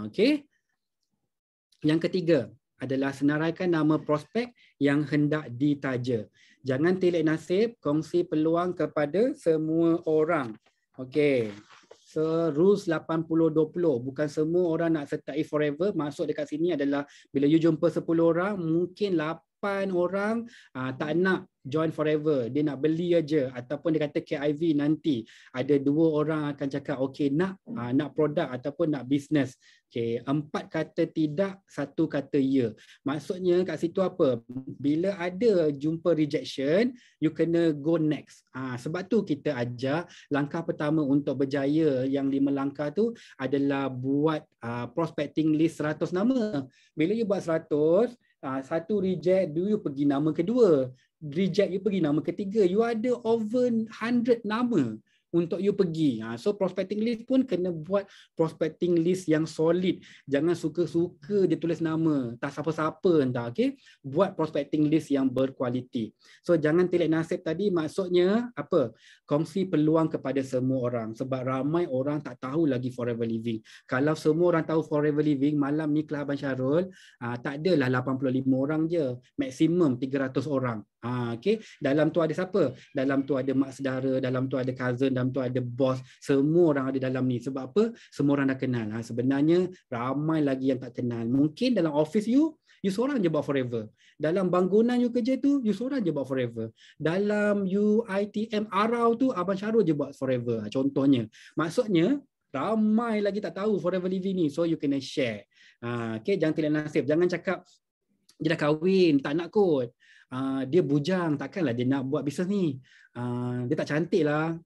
Okay. Yang ketiga adalah senaraikan nama prospek yang hendak ditaja. Jangan telik nasib, kongsi peluang kepada semua orang. Okey. So rules 80-20. Bukan semua orang nak sertai Forever. Masuk dekat sini adalah bila you jumpa 10 orang, mungkin 8 orang tak nak join forever, dia nak beli aja, ataupun dia kata KIV nanti ada 2 orang akan cakap okey nak produk ataupun nak bisnes. Okey, 4 kata tidak, 1 kata ya. Maksudnya kat situ apa? Bila ada jumpa rejection, you kena go next. Sebab tu kita ajar langkah pertama untuk berjaya yang 5 langkah tu adalah buat prospecting list 100 nama. Bila you buat 100, satu reject, you pergi nama kedua. Reject, you pergi nama ketiga. You ada over 100 nama untuk you pergi. So prospecting list pun kena buat prospecting list yang solid. Jangan suka-suka dia tulis nama, tak siapa-siapa entah. Okay? Buat prospecting list yang berkualiti. So jangan telik nasib tadi, maksudnya apa? Kongsi peluang kepada semua orang. Sebab ramai orang tak tahu lagi Forever Living. Kalau semua orang tahu Forever Living, malam ni kelas Abang Syarul, tak adalah 85 orang je. Maksimum 300 orang. Okay? Dalam tu ada siapa? Dalam tu ada mak saudara, dalam tu ada cousin, dalam tu ada bos. Semua orang ada dalam ni. Sebab apa? Semua orang dah kenal. Sebenarnya ramai lagi yang tak kenal. Mungkin dalam office you seorang je buat Forever. Dalam bangunan you kerja tu, you seorang je buat Forever. Dalam you ITM Arau tu, Abang Syarul je buat Forever. Contohnya. Maksudnya, ramai lagi tak tahu Forever Living ni. So you kena share. Okay? Jangan telik nasib. Jangan cakap dia dah kahwin, tak nak kot. Dia bujang, takkanlah dia nak buat bisnes ni. Dia tak cantik lah,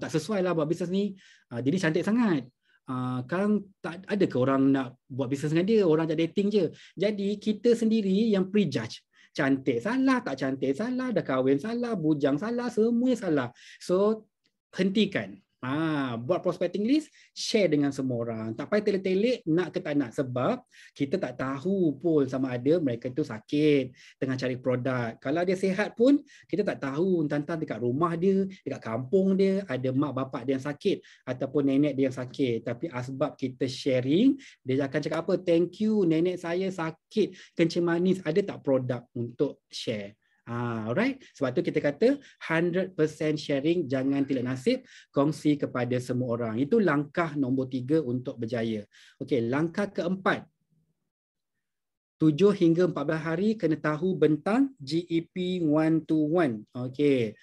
tak sesuai lah buat bisnes ni. Dia ni cantik sangat. Kan tak ada ke orang nak buat bisnes dengan dia, orang tak dating je. Jadi kita sendiri yang prejudge. Cantik salah, tak cantik salah, dah kahwin salah, bujang salah, semuanya salah. So hentikan. Buat prospecting list, share dengan semua orang. Tak payah telik-telik nak ke tak nak, sebab kita tak tahu pun sama ada mereka tu sakit tengah cari produk. Kalau dia sihat pun kita tak tahu, entah-entah dekat rumah dia, dekat kampung dia ada mak bapak dia yang sakit ataupun nenek dia yang sakit. Tapi sebab kita sharing, dia akan cakap apa? Thank you, nenek saya sakit kencing manis, ada tak produk untuk share? Alright, sebab tu kita kata 100% sharing, jangan telik nasib, kongsi kepada semua orang. Itu langkah nombor 3 untuk berjaya. Okey, langkah keempat, 7 hingga 14 hari kena tahu bentang GEP 1-to-1. Okey,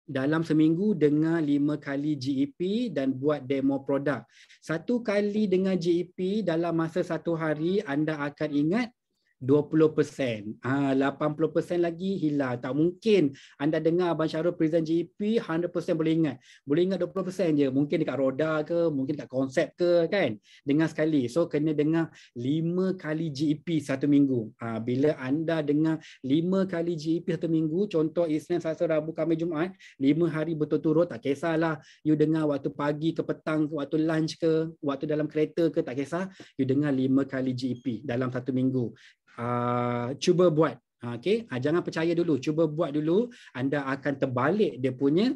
dalam seminggu dengar 5 kali GEP dan buat demo produk. 1 kali dengar GEP dalam masa 1 hari, anda akan ingat 20%. 80% lagi hilang. Tak mungkin anda dengar Abang Syarul present GEP 100% boleh ingat. Boleh ingat 20% je. Mungkin dekat roda ke, mungkin dekat konsep ke, kan. Dengar sekali. So kena dengar 5 kali GEP 1 minggu. Bila anda dengar 5 kali GEP 1 minggu, contoh Isnin, Selasa, Rabu, Khamis, Jumaat, 5 hari berturut-turut, tak kisahlah you dengar waktu pagi ke petang, waktu lunch ke, waktu dalam kereta ke, tak kisah. You dengar 5 kali GEP dalam 1 minggu. Cuba buat. Okay? Jangan percaya dulu, cuba buat dulu. Anda akan terbalik dia punya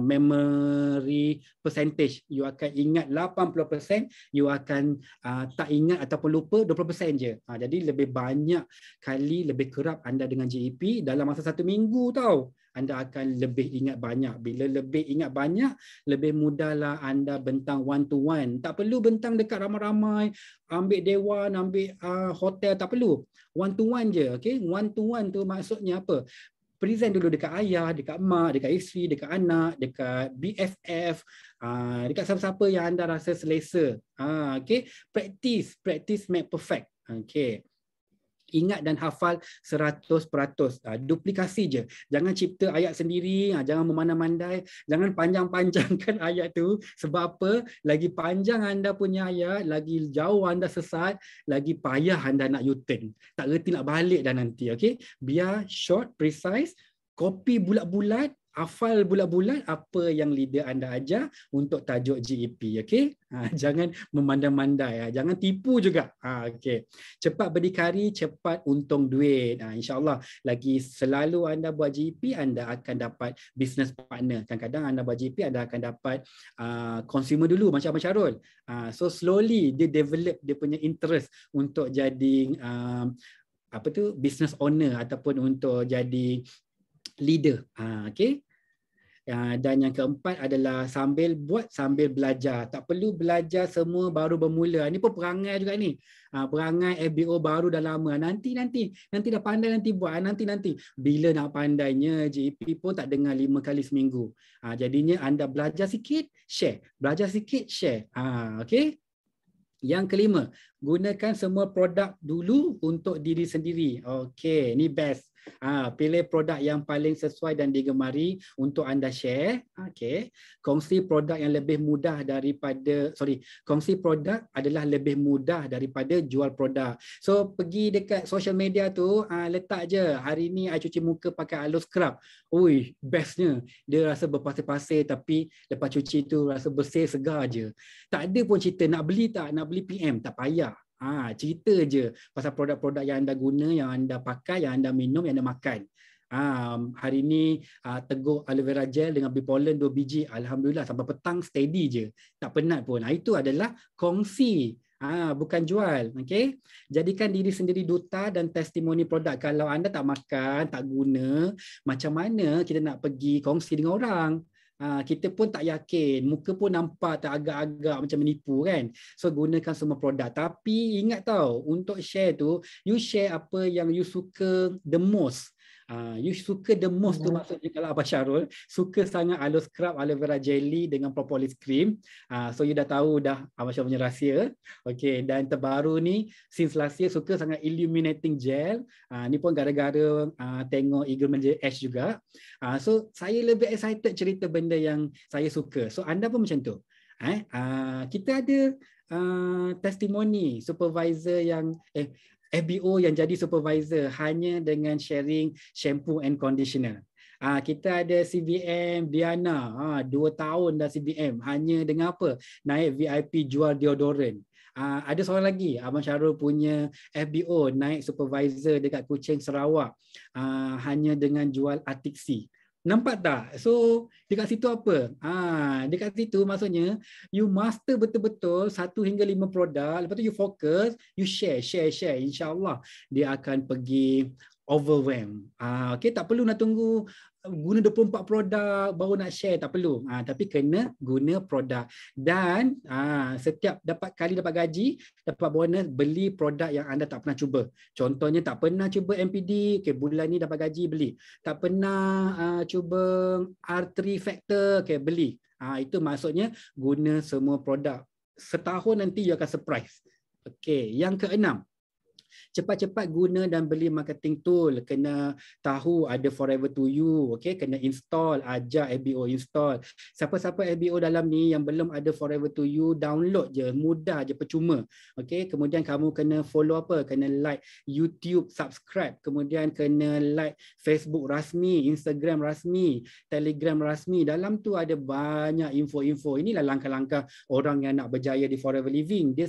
memory percentage. You akan ingat 80%, you akan tak ingat ataupun lupa 20% je. Jadi lebih banyak kali, lebih kerap anda dengan GEP dalam masa 1 minggu tau. Anda akan lebih ingat banyak. Bila lebih ingat banyak, lebih mudahlah anda bentang 1-to-1. Tak perlu bentang dekat ramai-ramai, ambil dewan, ambil hotel, tak perlu. 1-to-1 je. Okay? 1-to-1 tu maksudnya apa? Present dulu dekat ayah, dekat mak, dekat isteri, dekat anak, dekat BFF, dekat siapa-siapa yang anda rasa selesa. Okay? Practice make perfect. Okay. Ingat dan hafal 100%. Duplikasi je. Jangan cipta ayat sendiri, jangan memandai-mandai, jangan panjang-panjangkan ayat tu. Sebab apa? Lagi panjang anda punya ayat, lagi jauh anda sesat, lagi payah anda nak U-turn. Tak reti nak balik dah nanti. Okay? Biar short, precise, copy bulat-bulat, hafal bulat-bulat apa yang leader anda ajar untuk tajuk GEP. Okay? Jangan memandai-mandai. Jangan tipu juga. Okay. Cepat berdikari, cepat untung duit. InsyaAllah lagi selalu anda buat GEP, anda akan dapat business partner. Kadang-kadang anda buat GEP, anda akan dapat consumer dulu macam Abang Syarul. So slowly dia develop dia punya interest untuk jadi business owner ataupun untuk jadi leader. Okay. Dan yang keempat adalah sambil buat sambil belajar. Tak perlu belajar semua baru bermula. Ini pun perangai juga ni. Perangai FBO baru dah lama. Nanti dah pandai nanti buat. Nanti. Bila nak pandainya, GP pun tak dengar 5 kali seminggu. Jadinya anda belajar sikit, share. Belajar sikit, share. Okey. Yang kelima, gunakan semua produk dulu untuk diri sendiri. Okey, ni best. Pilih produk yang paling sesuai dan digemari untuk anda share. Okey. Kongsi produk adalah lebih mudah daripada jual produk. So pergi dekat social media tu, letak je hari ni I cuci muka pakai aloe scrub. Ui, bestnya. Dia rasa berpasir-pasir tapi lepas cuci tu rasa bersih, segar je. Tak ada pun cerita nak beli PM, tak payah. Cerita je pasal produk-produk yang anda guna, yang anda pakai, yang anda minum, yang anda makan. Hari ni teguk aloe vera gel dengan bee pollen 2 biji, alhamdulillah sampai petang steady je, tak penat pun. Itu adalah kongsi, bukan jual. Okey, jadikan diri sendiri duta dan testimoni produk. Kalau anda tak makan, tak guna, macam mana kita nak pergi kongsi dengan orang? Kita pun tak yakin, muka pun nampak tak agak-agak macam menipu kan. So gunakan semua produk, tapi ingat tau, untuk share tu, you share apa yang you suka the most. You suka the most tu maksudnya, kalau Abang Syarul suka sangat aloe scrub, aloe vera jelly dengan propolis cream, so you dah tahu dah Abang Syarul punya rahsia. Okay, dan terbaru ni since last year suka sangat illuminating gel. Ni pun gara-gara tengok Eagle Menja Ash juga. So saya lebih excited cerita benda yang saya suka. So anda pun macam tu. Kita ada testimoni supervisor yang FBO yang jadi supervisor hanya dengan sharing shampoo and conditioner. Kita ada CBM Diana, 2 tahun dah CBM, hanya dengan apa? Naik VIP jual deodorant. Ada seorang lagi, Abang Syarul punya FBO naik supervisor dekat Kuching Sarawak, hanya dengan jual Atixi. Nampak tak? So dekat situ apa? Dekat situ maksudnya you master betul-betul 1 hingga 5 produk. Lepas tu you fokus, you share. InsyaAllah dia akan pergi overwhelm. Okay, tak perlu nak tunggu guna 24 produk baru nak share, tak perlu. Tapi kena guna produk. Dan setiap dapat gaji, dapat bonus, beli produk yang anda tak pernah cuba. Contohnya tak pernah cuba MPD, okay, bulan ni dapat gaji, beli. Tak pernah cuba R3 Factor, okay, beli. Itu maksudnya guna semua produk. Setahun nanti you akan surprise. Okay, yang keenam, cepat-cepat guna dan beli marketing tool. Kena tahu ada Forever to You. Okay? Kena install, ajak FBO install. Siapa-siapa FBO dalam ni yang belum ada Forever to You, download je. Mudah je, percuma. Okay? Kemudian kamu kena follow apa? Kena like YouTube, subscribe. Kemudian kena like Facebook rasmi, Instagram rasmi, Telegram rasmi. Dalam tu ada banyak info-info. Inilah langkah-langkah orang yang nak berjaya di Forever Living. Dia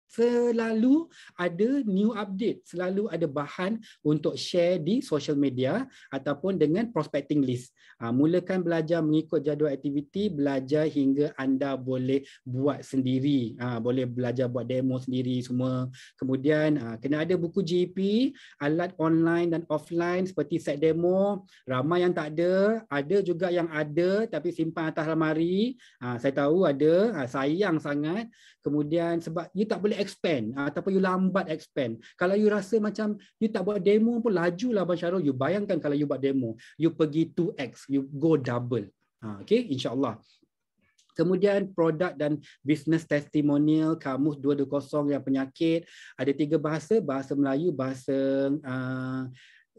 selalu ada new update, selalu ada bahan untuk share di social media ataupun dengan prospecting list. Mulakan belajar mengikut jadual aktiviti, belajar hingga anda boleh buat sendiri, boleh belajar buat demo sendiri semua. Kemudian kena ada buku GP, alat online dan offline seperti set demo. Ramai yang tak ada juga yang ada tapi simpan atas lamari. Saya tahu ada, sayang sangat. Kemudian sebab you tak boleh expand ataupun you lambat expand. Kalau you rasa macam you tak buat demo pun, lajulah Abang Syarul. You bayangkan kalau you buat demo, you pergi 2x, you go double. Okay, insyaAllah. Kemudian produk dan business testimonial, kamus 220 yang penyakit. Ada 3 bahasa, bahasa Melayu, bahasa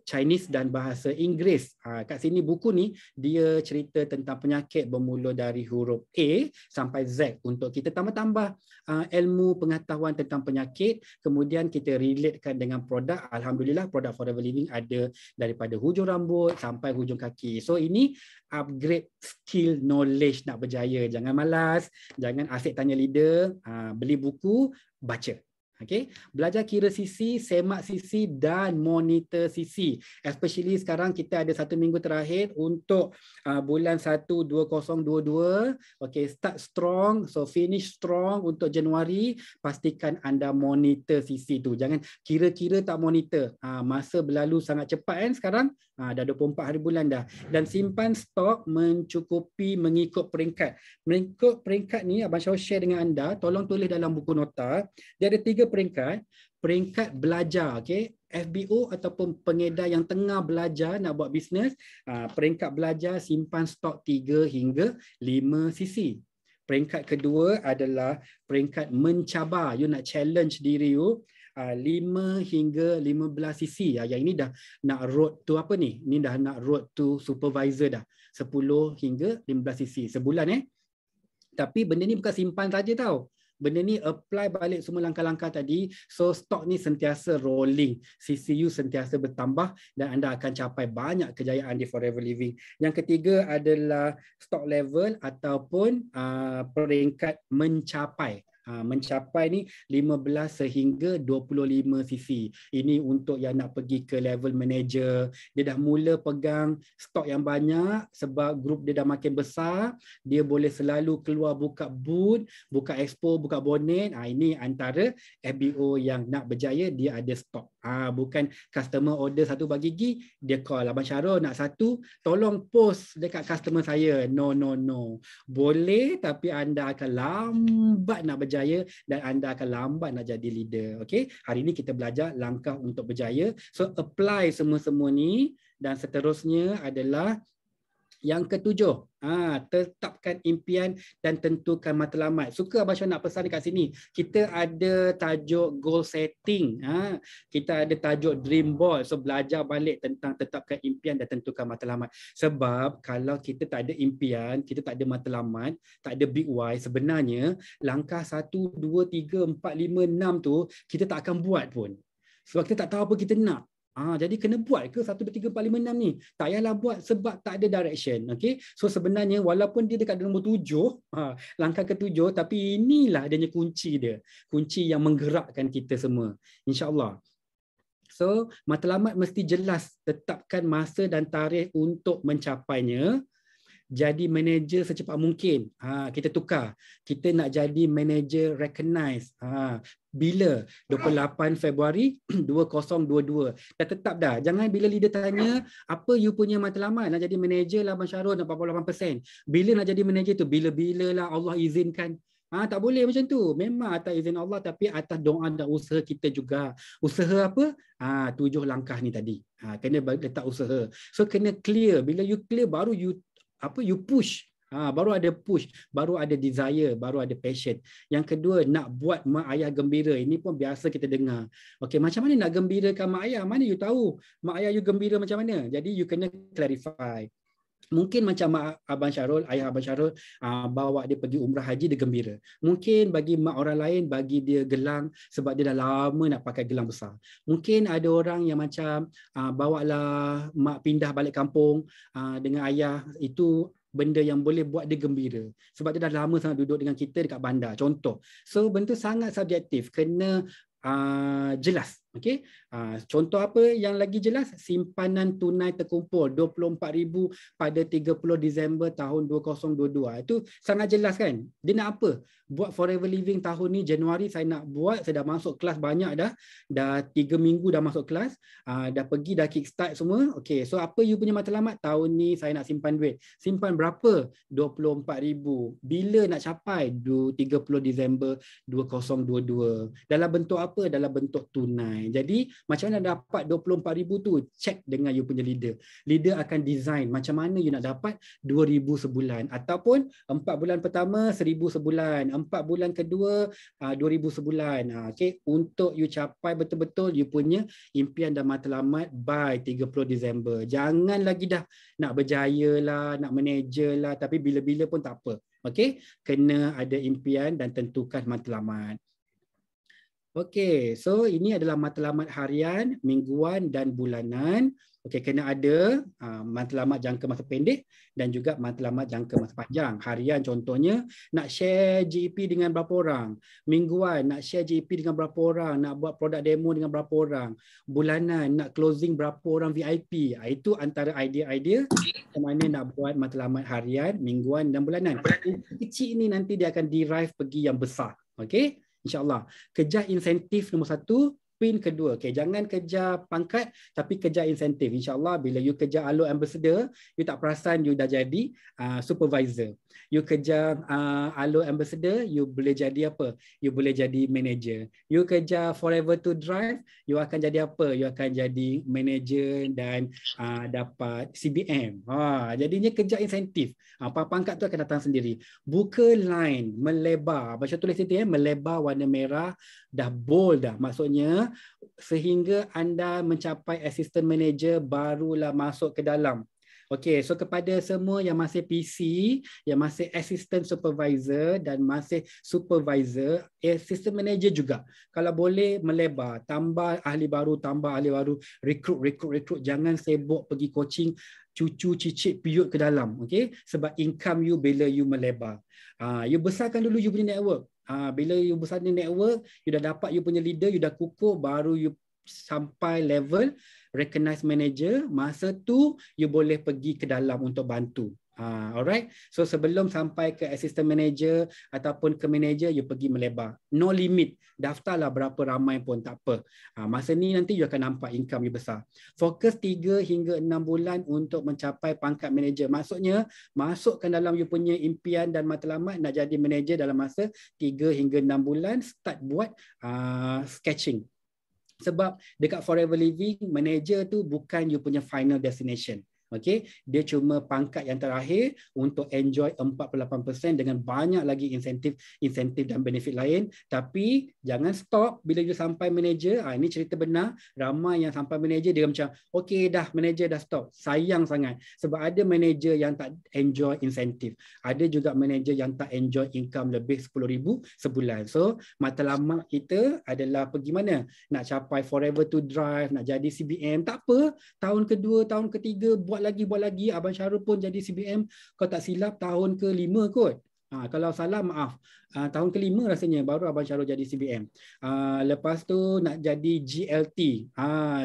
Chinese dan bahasa Inggeris. Kat sini buku ni dia cerita tentang penyakit bermula dari huruf A sampai Z untuk kita tambah-tambah ilmu pengetahuan tentang penyakit. Kemudian kita relatekan dengan produk. Alhamdulillah produk Forever Living ada daripada hujung rambut sampai hujung kaki. So ini upgrade skill knowledge nak berjaya. Jangan malas, jangan asyik tanya leader, beli buku, baca. Okay, belajar kira sisi, semak sisi dan monitor sisi. Especially sekarang kita ada 1 minggu terakhir untuk bulan 1 2022. Okay, start strong, so finish strong untuk Januari. Pastikan anda monitor sisi tu. Jangan kira-kira tak monitor. Masa berlalu sangat cepat kan sekarang. Dah 24 hari bulan dah. Dan simpan stok mencukupi mengikut peringkat. Mengikut peringkat ni Abang Syarul share dengan anda. Tolong tulis dalam buku nota. Dia ada 3 peringkat. Peringkat belajar, okay? FBO ataupun pengedar yang tengah belajar nak buat bisnes, peringkat belajar simpan stok 3 hingga 5 sisi. Peringkat kedua adalah peringkat mencabar. You nak challenge diri you 5 hingga 15 sisi. Yang ini dah nak road to apa ni? Ini dah nak road to supervisor dah. 10 hingga 15 sisi sebulan Tapi benda ni bukan simpan saja tau. Benda ni apply balik semua langkah-langkah tadi. So stok ni sentiasa rolling. CCU sentiasa bertambah dan anda akan capai banyak kejayaan di Forever Living. Yang ketiga adalah stock level ataupun peringkat mencapai. Mencapai ni 15 sehingga 25 sisi. Ini untuk yang nak pergi ke level manager. Dia dah mula pegang stok yang banyak sebab grup dia dah makin besar. Dia boleh selalu keluar buka booth, buka expo, buka bonet. Ini antara FBO yang nak berjaya, dia ada stok. Bukan customer order satu bagi gigi, dia call Abang Syarul nak satu, tolong post dekat customer saya. No. Boleh, tapi anda akan lambat nak berjaya dan anda akan lambat nak jadi leader. Okay? Hari ini kita belajar langkah untuk berjaya. So apply semua-semua ni dan seterusnya adalah yang ketujuh. Tetapkan impian dan tentukan matlamat. Suka Abang Syarul nak pesan dekat sini. Kita ada tajuk goal setting. Kita ada tajuk dream board. So belajar balik tentang tetapkan impian dan tentukan matlamat. Sebab kalau kita tak ada impian, kita tak ada matlamat, tak ada big why, sebenarnya langkah 1, 2, 3, 4, 5, 6 tu kita tak akan buat pun. Sebab kita tak tahu apa kita nak. Jadi kena buat ke 1, 2, 3, 4, 5, 6 ni? Tak payahlah buat sebab tak ada direction. Okay? So sebenarnya walaupun dia dekat nombor 7, langkah ke-7, tapi inilah adanya kunci dia. Kunci yang menggerakkan kita semua. InsyaAllah. So matlamat mesti jelas. Tetapkan masa dan tarikh untuk mencapainya. Jadi manager secepat mungkin. Kita tukar. Kita nak jadi manager recognize. Bila? 28 Februari 2022. Dah tetap dah. Jangan bila leader tanya, apa you punya matlamat? Nak jadi manager lah Abang Syarul, nak 48%. Bila nak jadi manager tu? Bila-bila lah Allah izinkan. Tak boleh macam tu. Memang atas izin Allah, tapi atas doa dan usaha kita juga. Usaha apa? 7 langkah ni tadi. Kena letak usaha. So kena clear. Bila you clear, baru you push. Baru ada push, baru ada desire, baru ada passion. Yang kedua, nak buat mak ayah gembira. Ini pun biasa kita dengar. Okey, macam mana nak gembirakan mak ayah? Mana you tahu mak ayah you gembira macam mana? Jadi you kena clarify. Mungkin macam Abang Syarul, ayah Abang Syarul bawa dia pergi umrah haji, dia gembira. Mungkin bagi mak orang lain, bagi dia gelang sebab dia dah lama nak pakai gelang besar. Mungkin ada orang yang macam bawalah mak pindah balik kampung dengan ayah, itu benda yang boleh buat dia gembira. Sebab dia dah lama sangat duduk dengan kita dekat bandar, contoh. So benda sangat subjektif, kena jelas. Okay? Contoh apa yang lagi jelas? Simpanan tunai terkumpul 24,000 pada 30 Disember tahun 2022. Itu sangat jelas kan? Dia nak apa? Buat Forever Living tahun ni, Januari saya nak buat. Saya dah masuk kelas banyak dah. Dah 3 minggu dah masuk kelas. Dah pergi, dah kickstart semua. Okay, so apa you punya matlamat? Tahun ni saya nak simpan duit. Simpan berapa? 24,000. Bila nak capai? 30 Disember 2022. Dalam bentuk apa? Dalam bentuk tunai. Jadi macam mana dapat 24,000 tu? Check dengan you punya leader. Leader akan design macam mana you nak dapat 2,000 sebulan. Ataupun 4 bulan pertama 1,000 sebulan. 4 bulan kedua 2,000 sebulan. Okay? Untuk you capai betul-betul you punya impian dan matlamat by 30 Disember. Jangan lagi dah nak berjaya lah, nak manager lah, tapi bila-bila pun tak apa. Okay? Kena ada impian dan tentukan matlamat. Okey, so ini adalah matlamat harian, mingguan dan bulanan. Okey, kena ada matlamat jangka masa pendek dan juga matlamat jangka masa panjang. Harian contohnya nak share GEP dengan berapa orang. Mingguan nak share GEP dengan berapa orang, nak buat produk demo dengan berapa orang. Bulanan nak closing berapa orang VIP. Itu antara idea-idea macam mana nak buat matlamat harian, mingguan dan bulanan. Kecil ni nanti dia akan derive pergi yang besar. Okey? InsyaAllah. Kejar insentif nombor 1, pin kedua. Okay, jangan kejar pangkat tapi kejar insentif. InsyaAllah bila you kejar Alo Ambassador, you tak perasan you dah jadi supervisor. You kejar Alo Ambassador, you boleh jadi apa? You boleh jadi manager. You kejar Forever to Drive, you akan jadi apa? You akan jadi manager dan dapat CBM. Jadinya kejar insentif. Pangkat tu akan datang sendiri. Buka line, melebar. Baca tulis itu melebar warna merah, dah bold dah. Maksudnya sehingga anda mencapai assistant manager barulah masuk ke dalam. Okey, so kepada semua yang masih PC, yang masih assistant supervisor dan masih supervisor, assistant manager juga. Kalau boleh melebar, tambah ahli baru, recruit. Jangan sibuk pergi coaching cucu cicit piut ke dalam, okey? Sebab income you bila you melebar. You besarkan dulu you punya network. Bila you besarkan network, you dah dapat you punya leader, you dah kukuh, baru you sampai level recognized manager. Masa tu you boleh pergi ke dalam untuk bantu. Alright. So sebelum sampai ke assistant manager ataupun ke manager, you pergi melebar. No limit. Daftarlah berapa ramai pun tak apa. Masa ni nanti you akan nampak income you besar. Fokus 3 hingga 6 bulan untuk mencapai pangkat manager. Maksudnya masukkan dalam you punya impian dan matlamat nak jadi manager dalam masa 3 hingga 6 bulan. Start buat sketching. Sebab dekat Forever Living, manager tu bukan you punya final destination. Okay, dia cuma pangkat yang terakhir untuk enjoy 48% dengan banyak lagi insentif dan benefit lain. Tapi jangan stop bila you sampai manager. Ini cerita benar. Ramai yang sampai manager dia macam, okay dah manager dah stop. Sayang sangat. Sebab ada manager yang tak enjoy insentif. Ada juga manager yang tak enjoy income lebih 10,000 sebulan. So matlamat kita adalah pergi mana? Nak capai Forever to Drive, nak jadi CBM. Tak apa. Tahun kedua, tahun ketiga buat lagi. Abang Syarul pun jadi CBM, kalau tak silap tahun ke-5 kot. Kalau salah maaf. Tahun ke-5 rasanya baru Abang Syarul jadi CBM. Lepas tu nak jadi GLT.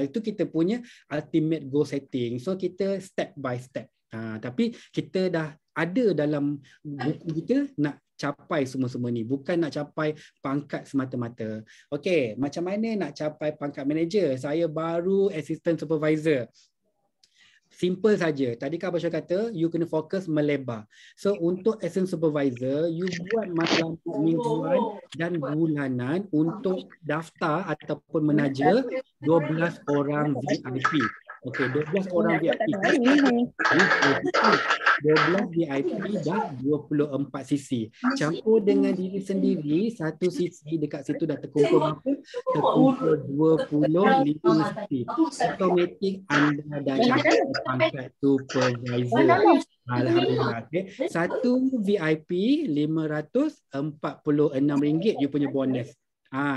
Itu kita punya ultimate goal setting. So kita step by step. Tapi kita dah ada dalam buku kita nak capai semua-semua ni. Bukan nak capai pangkat semata-mata. Okey, macam mana nak capai pangkat manager? Saya baru assistant supervisor. Simple saja. Tadi kan Abang Syah kata, you kena fokus melebar. So untuk assistant supervisor, you buat matlamat mingguan dan bulanan untuk daftar ataupun menaja 12 orang VIP. Okey, 12 orang VIP. 12 VIP dah 24 sisi. Campur dengan diri sendiri, satu sisi dekat situ dah terkumpul berapa? Terkumpul 25 sisi. Automatik anda dah capai pangkat supervisor. Alhamdulillah. Okay. Satu VIP RM546 you punya bonus.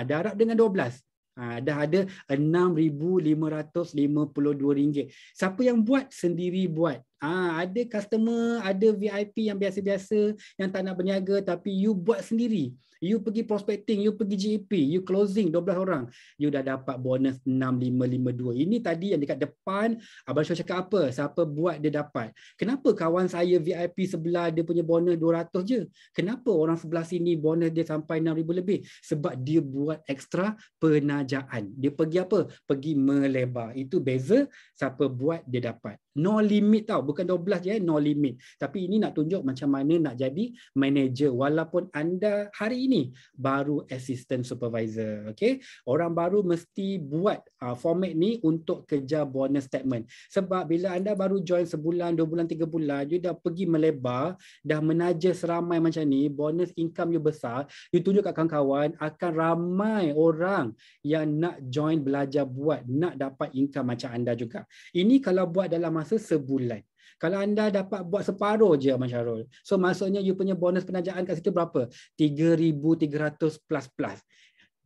Darab dengan 12. Dah ada RM6,552. Siapa yang buat? Sendiri buat. Ada customer, ada VIP yang biasa-biasa yang tak nak berniaga tapi you buat sendiri. You pergi prospecting, you pergi GEP, you closing 12 orang. You dah dapat bonus 6,552. Ini tadi yang dekat depan Abang Syah cakap apa? Siapa buat dia dapat. Kenapa kawan saya VIP sebelah dia punya bonus 200 je? Kenapa orang sebelah sini bonus dia sampai 6,000 lebih? Sebab dia buat ekstra penajaan. Dia pergi apa? Pergi melebar. Itu beza siapa buat dia dapat. No limit tau. Bukan 12 je, no limit. Tapi ini nak tunjuk macam mana nak jadi manager walaupun anda hari ini baru assistant supervisor. Okay? Orang baru mesti buat format ni untuk kejar bonus statement. Sebab bila anda baru join sebulan, 2 bulan, 3 bulan, you dah pergi melebar, dah menaja seramai macam ni, bonus income you besar, you tunjuk kat kawan-kawan, akan ramai orang yang nak join belajar buat, nak dapat income macam anda juga. Ini kalau buat dalam masa sebulan. Kalau anda dapat buat separuh je Abang Syarul. So maksudnya you punya bonus penajaan kat situ berapa? 3,300 plus.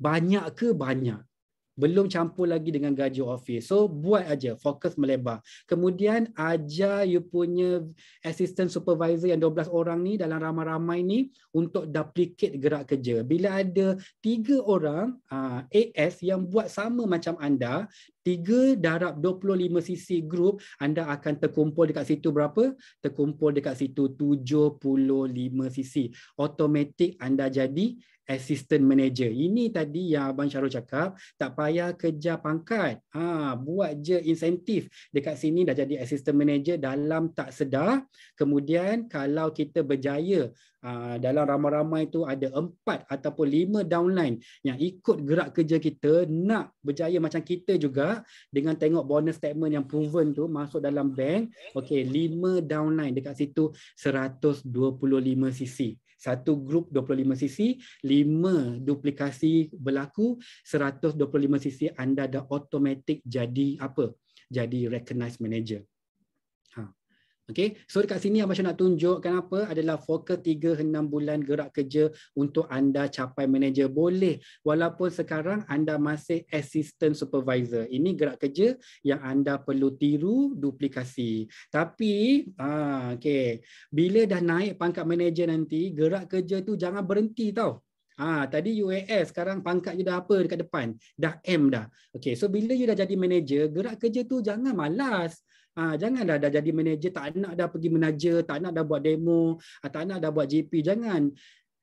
Banyak ke? Banyak. Belum campur lagi dengan gaji office. So buat aja, fokus melebar. Kemudian ajar you punya assistant supervisor yang 12 orang ni dalam ramai-ramai ni untuk duplicate gerak kerja. Bila ada 3 orang AS yang buat sama macam anda, 3 darab 25 cc group, anda akan terkumpul dekat situ berapa? Terkumpul dekat situ 75 cc. Automatic anda jadi assistant manager. Ini tadi yang Abang Syarul cakap, tak payah kejar pangkat. Buat je insentif. Dekat sini dah jadi assistant manager dalam tak sedar. Kemudian kalau kita berjaya, dalam ramai-ramai tu ada 4 ataupun 5 downline yang ikut gerak kerja kita, nak berjaya macam kita juga dengan tengok bonus statement yang proven tu masuk dalam bank. Okey, 5 downline dekat situ 125 cc. Satu grup 25 cc, 5 duplikasi berlaku, 125 cc, anda dah automatic jadi apa? Jadi recognized manager. Okay, so dekat sini Abang Syah nak tunjuk kenapa adalah fokus 3-6 bulan gerak kerja untuk anda capai manager. Boleh walaupun sekarang anda masih assistant supervisor. Ini gerak kerja yang anda perlu tiru, duplikasi. Tapi okay, bila dah naik pangkat manager nanti, gerak kerja tu jangan berhenti tau. Tadi UAS, sekarang pangkat you dah apa dekat depan? Dah M dah. Okay, so bila you dah jadi manager, gerak kerja tu jangan malas. Janganlah dah jadi manager, tak nak dah pergi menaja, tak nak dah buat demo, tak nak dah buat JP. Jangan.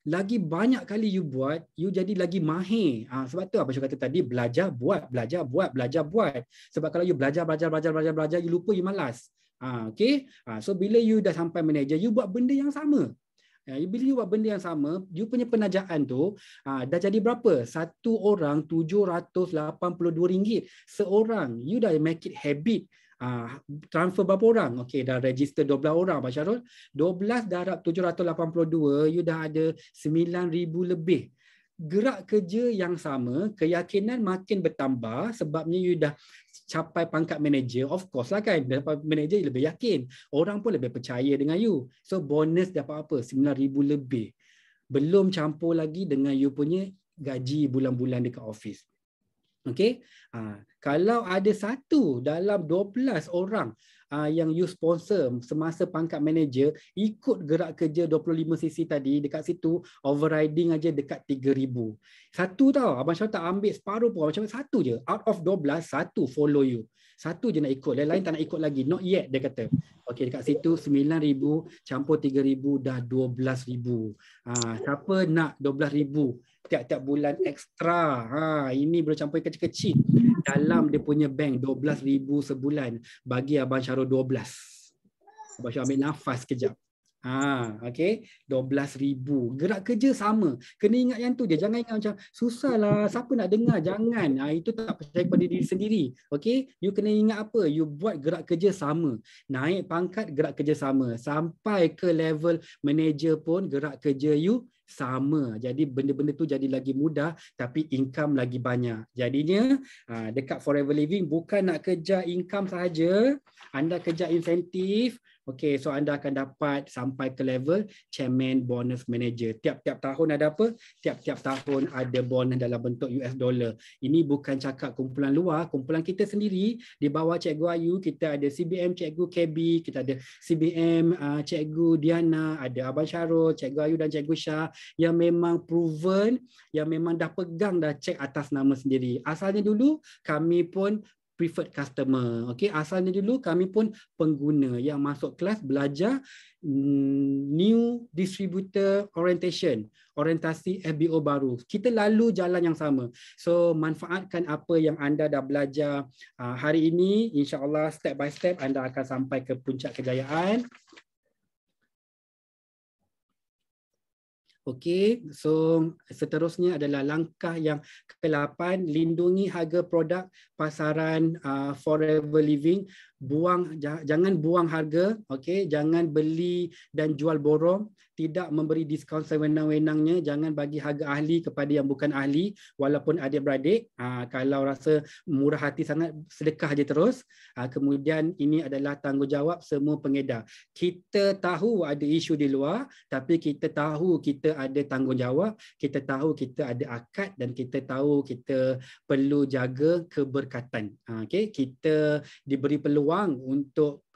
Lagi banyak kali you buat, you jadi lagi mahir. Sebab tu Abang Syah kata tadi, belajar buat, belajar buat, belajar buat. Sebab kalau you belajar, you lupa, you malas. Okay? So bila you dah sampai manager, you buat benda yang sama. Bila you buat benda yang sama, you punya penajaan tu dah jadi berapa? Satu orang RM782 seorang. You dah make it habit. Transfer berapa orang? Okey, dah register 12 orang Abang Syarul. 12 darab 782, you dah ada 9,000 lebih. Gerak kerja yang sama, keyakinan makin bertambah sebabnya you dah capai pangkat manager. Of course lah kan, dapat manager lebih yakin. Orang pun lebih percaya dengan you. So bonus dapat apa? 9,000 lebih. Belum campur lagi dengan you punya gaji bulan-bulan dekat office. Okey, kalau ada satu dalam 12 orang yang you sponsor semasa pangkat manager ikut gerak kerja 25 cc tadi, dekat situ overriding aja dekat 3,000. Satu tau, Abang Syah tak ambil separuh pun, macam satu je. Out of 12, satu follow you. Satu je nak ikut, lain-lain tak nak ikut lagi. Not yet, dia kata. Okey, dekat situ 9,000 campur 3,000 dah 12,000. Siapa nak 12,000 tiap-tiap bulan ekstra? Ini boleh campur kecil-kecil dalam dia punya bank, 12,000 sebulan. Bagi Abang Syarul 12. Abang Syarul ambil nafas kejap. Okay, 12,000. Gerak kerja sama. Kena ingat yang tu je. Jangan ingat macam susahlah, siapa nak dengar. Jangan. Itu tak percaya pada diri sendiri. Okay, you kena ingat apa? You buat gerak kerja sama. Naik pangkat, gerak kerja sama. Sampai ke level manager pun gerak kerja you sama. Jadi benda-benda tu jadi lagi mudah, tapi income lagi banyak. Jadinya dekat Forever Living bukan nak kejar income sahaja, anda kejar insentif. Okey, so anda akan dapat sampai ke level chairman bonus manager. Tiap-tiap tahun ada apa? Tiap-tiap tahun ada bonus dalam bentuk US dollar. Ini bukan cakap kumpulan luar, kumpulan kita sendiri. Di bawah Cikgu Ayu, kita ada CBM Cikgu KB, kita ada CBM Cikgu Diana, ada Abang Syarul, Cikgu Ayu dan Cikgu Syah yang memang proven, yang memang dah pegang dah cek atas nama sendiri. Asalnya dulu kami pun preferred customer. Okey, asalnya dulu kami pun pengguna yang masuk kelas belajar new distributor orientation, orientasi FBO baru. Kita lalu jalan yang sama. So manfaatkan apa yang anda dah belajar hari ini. InsyaAllah step by step anda akan sampai ke puncak kejayaan. Okey, so seterusnya adalah langkah yang ke-8, lindungi harga produk pasaran Forever Living jangan buang harga, okey, jangan beli dan jual borong, tidak memberi diskaun sewenang-wenangnya, jangan bagi harga ahli kepada yang bukan ahli walaupun adik-beradik. Kalau rasa murah hati sangat, sedekah je terus. Kemudian ini adalah tanggungjawab semua pengedar. Kita tahu ada isu di luar, tapi kita tahu kita ada tanggungjawab, kita tahu kita ada akad dan kita tahu kita perlu jaga keberkatan. Okey, kita diberi peluang untuk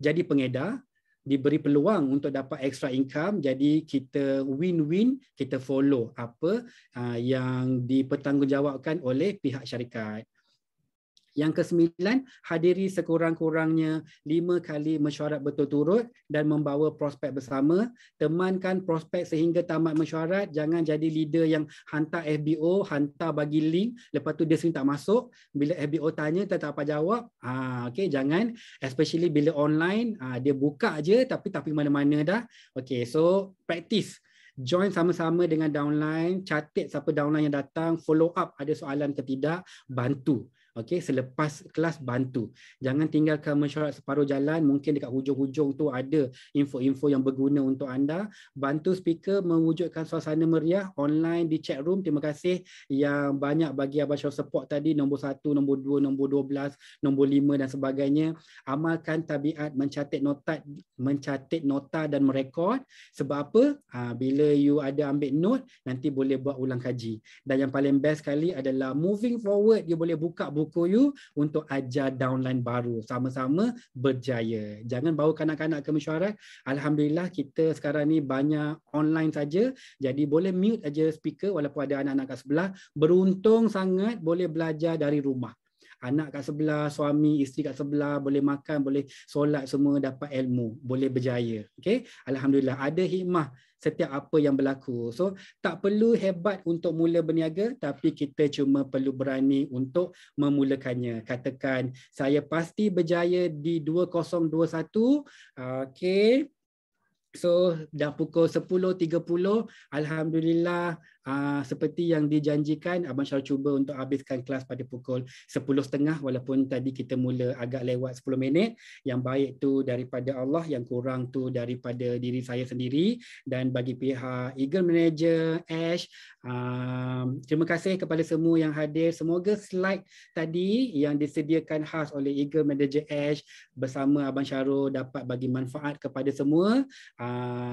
jadi pengedar, diberi peluang untuk dapat extra income, jadi kita win-win, kita follow apa yang dipertanggungjawabkan oleh pihak syarikat. Yang ke-9, hadiri sekurang-kurangnya 5 kali mesyuarat berturut-turut dan membawa prospek bersama. Temankan prospek sehingga tamat mesyuarat. Jangan jadi leader yang hantar FBO, hantar bagi link, lepas tu dia sendiri tak masuk. Bila FBO tanya, tak dapat jawab. Okay, jangan. Especially bila online, dia buka je tapi tak pergi mana-mana dah. Okay, so practice. Join sama-sama dengan downline, catat siapa downline yang datang, follow up ada soalan ke tidak, bantu. Okey, selepas kelas bantu. Jangan tinggalkan mesyuarat separuh jalan, mungkin dekat hujung-hujung tu ada info-info yang berguna untuk anda. Bantu speaker mewujudkan suasana meriah online di chat room. Terima kasih yang banyak bagi Abang Syarul support tadi, nombor 1, nombor 2, nombor 12, nombor 5 dan sebagainya. Amalkan tabiat mencatat nota dan merekod. Sebab apa? Bila you ada ambil note, nanti boleh buat ulang kaji. Dan yang paling best sekali adalah moving forward, you boleh buka buku you untuk ajar downline baru, sama-sama berjaya. Jangan bawa kanak-kanak ke mesyuarat. Alhamdulillah kita sekarang ni banyak online saja, jadi boleh mute aja speaker walaupun ada anak-anak kat sebelah. Beruntung sangat boleh belajar dari rumah. Anak kat sebelah, suami, isteri kat sebelah, boleh makan, boleh solat, semua dapat ilmu, boleh berjaya. Okay? Alhamdulillah, ada hikmah setiap apa yang berlaku. So, tak perlu hebat untuk mula berniaga, tapi kita cuma perlu berani untuk memulakannya. Katakan, saya pasti berjaya di 2021. Okay. So, dah pukul 10.30. Alhamdulillah, seperti yang dijanjikan, Abang Syarul cuba untuk habiskan kelas pada pukul 10.30 walaupun tadi kita mula agak lewat 10 minit. Yang baik tu daripada Allah, yang kurang tu daripada diri saya sendiri. Dan bagi pihak Eagle Manager, Ash, terima kasih kepada semua yang hadir. Semoga slide tadi yang disediakan khas oleh Eagle Manager Ash bersama Abang Syarul dapat bagi manfaat kepada semua.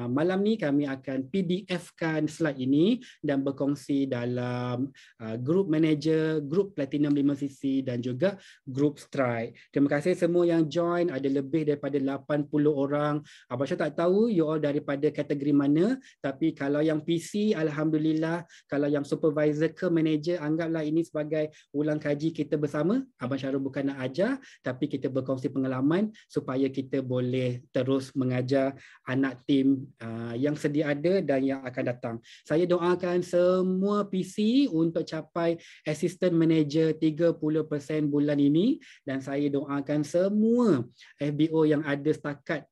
Malam ni kami akan PDF-kan slide ini dan berkongsi dalam group manager, group Platinum 5cc dan juga group Strike. Terima kasih semua yang join, ada lebih daripada 80 orang. Abang Syarul tak tahu you all daripada kategori mana, tapi kalau yang PC, Alhamdulillah. Kalau yang supervisor ke manager, anggaplah ini sebagai ulang kaji kita bersama. Abang Syarul bukan nak ajar, tapi kita berkongsi pengalaman supaya kita boleh terus mengajar anak tim yang sedia ada dan yang akan datang. Saya doakan semua PC untuk capai assistant manager 30% bulan ini, dan saya doakan semua FBO yang ada setakat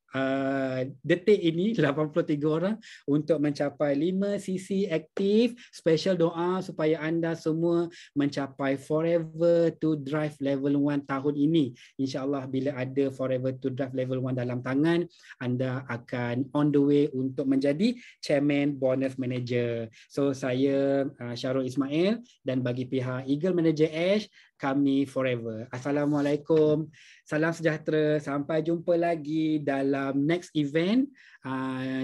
detik ini 83 orang untuk mencapai 5cc aktif. Special doa supaya anda semua mencapai Forever to Drive level 1 tahun ini. InsyaAllah bila ada Forever to Drive level 1 dalam tangan, anda akan on the way untuk menjadi Chairman Bonus Manager. So saya Syarul Ismail, dan bagi pihak Eagle Manager Ash, kami forever. Assalamualaikum. Salam sejahtera. Sampai jumpa lagi dalam next event.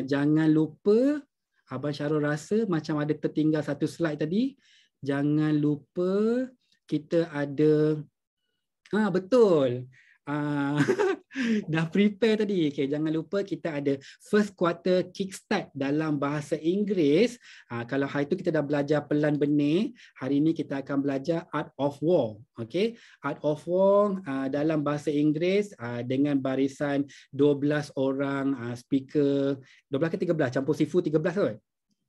Jangan lupa, Abang Syarul rasa macam ada tertinggal satu slide tadi. Jangan lupa kita ada, betul. Dah prepare tadi. Okay, jangan lupa kita ada first quarter kickstart dalam bahasa Inggeris. Kalau hari itu kita dah belajar pelan benih, hari ini kita akan belajar Art of War. Okay, Art of War dalam bahasa Inggeris dengan barisan 12 orang speaker, 12 ke 13, campur sifu 13 kot.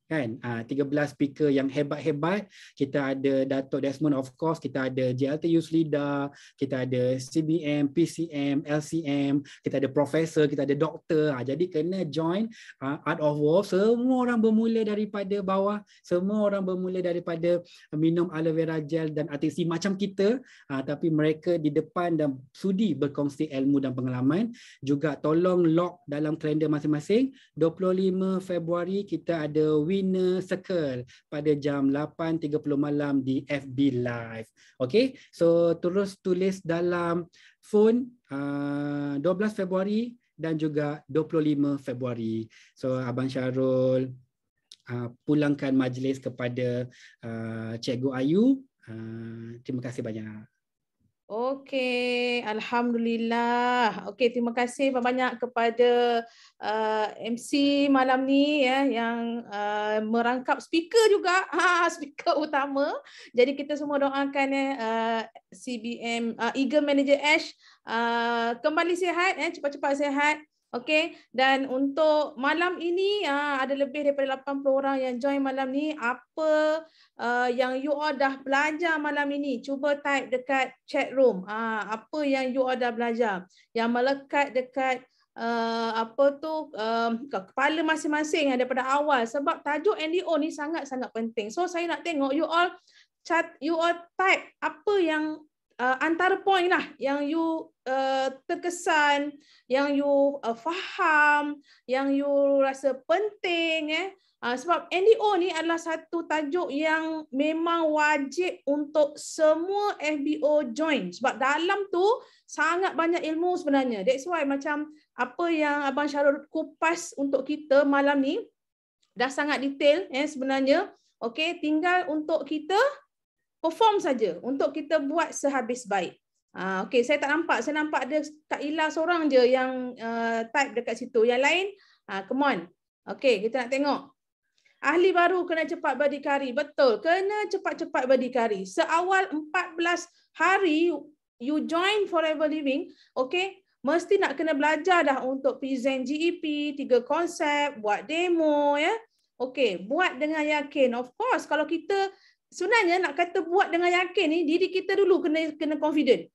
kan, 13 speaker yang hebat-hebat. Kita ada Dato' Desmond, of course, kita ada JLT Yuslida, kita ada CBM, PCM, LCM, kita ada profesor, kita ada doktor. Jadi kena join Art of War. Semua orang bermula daripada bawah, semua orang bermula daripada minum aloe vera gel dan ATC macam kita, tapi mereka di depan dan sudi berkongsi ilmu dan pengalaman. Juga tolong lock dalam kalender masing-masing. 25 Februari kita ada Winner Circle pada jam 8.30 malam di FB Live. Okay, so terus tulis dalam phone 12 Februari dan juga 25 Februari. So Abang Syarul pulangkan majlis kepada Cikgu Ayu. Terima kasih banyak. Okey, alhamdulillah. Okey, terima kasih banyak kepada MC malam ni ya yang merangkap speaker juga, speaker utama. Jadi kita semua doakan CBM Eagle Manager Ash kembali sihat, cepat-cepat sihat. Okey, dan untuk malam ini ada lebih daripada 80 orang yang join malam ni. Apa yang you all dah belajar malam ini, cuba type dekat chat room. Apa yang you all dah belajar, yang melekat dekat kepala masing-masing daripada awal, sebab tajuk NDO ni sangat-sangat penting. So saya nak tengok you all type apa yang antara poin lah yang you terkesan, yang you faham, yang you rasa penting. Sebab NDO ni adalah satu tajuk yang memang wajib untuk semua FBO join. Sebab dalam tu sangat banyak ilmu sebenarnya. That's why macam apa yang Abang Syarul kupas untuk kita malam ni dah sangat detail sebenarnya. Okay, tinggal untuk kita perform saja, untuk kita buat sehabis baik. Okay, saya tak nampak. Saya nampak ada Kak Ila seorang je yang type dekat situ. Yang lain, come on. Okay, kita nak tengok. Ahli baru kena cepat berdikari. Betul, kena cepat-cepat berdikari. Seawal 14 hari you join Forever Living, okay, mesti nak kena belajar dah untuk present GEP, 3 konsep, buat demo, ya. Okay, buat dengan yakin. Of course, kalau kita sebenarnya nak kata buat dengan yakin ni, diri kita dulu kena confident.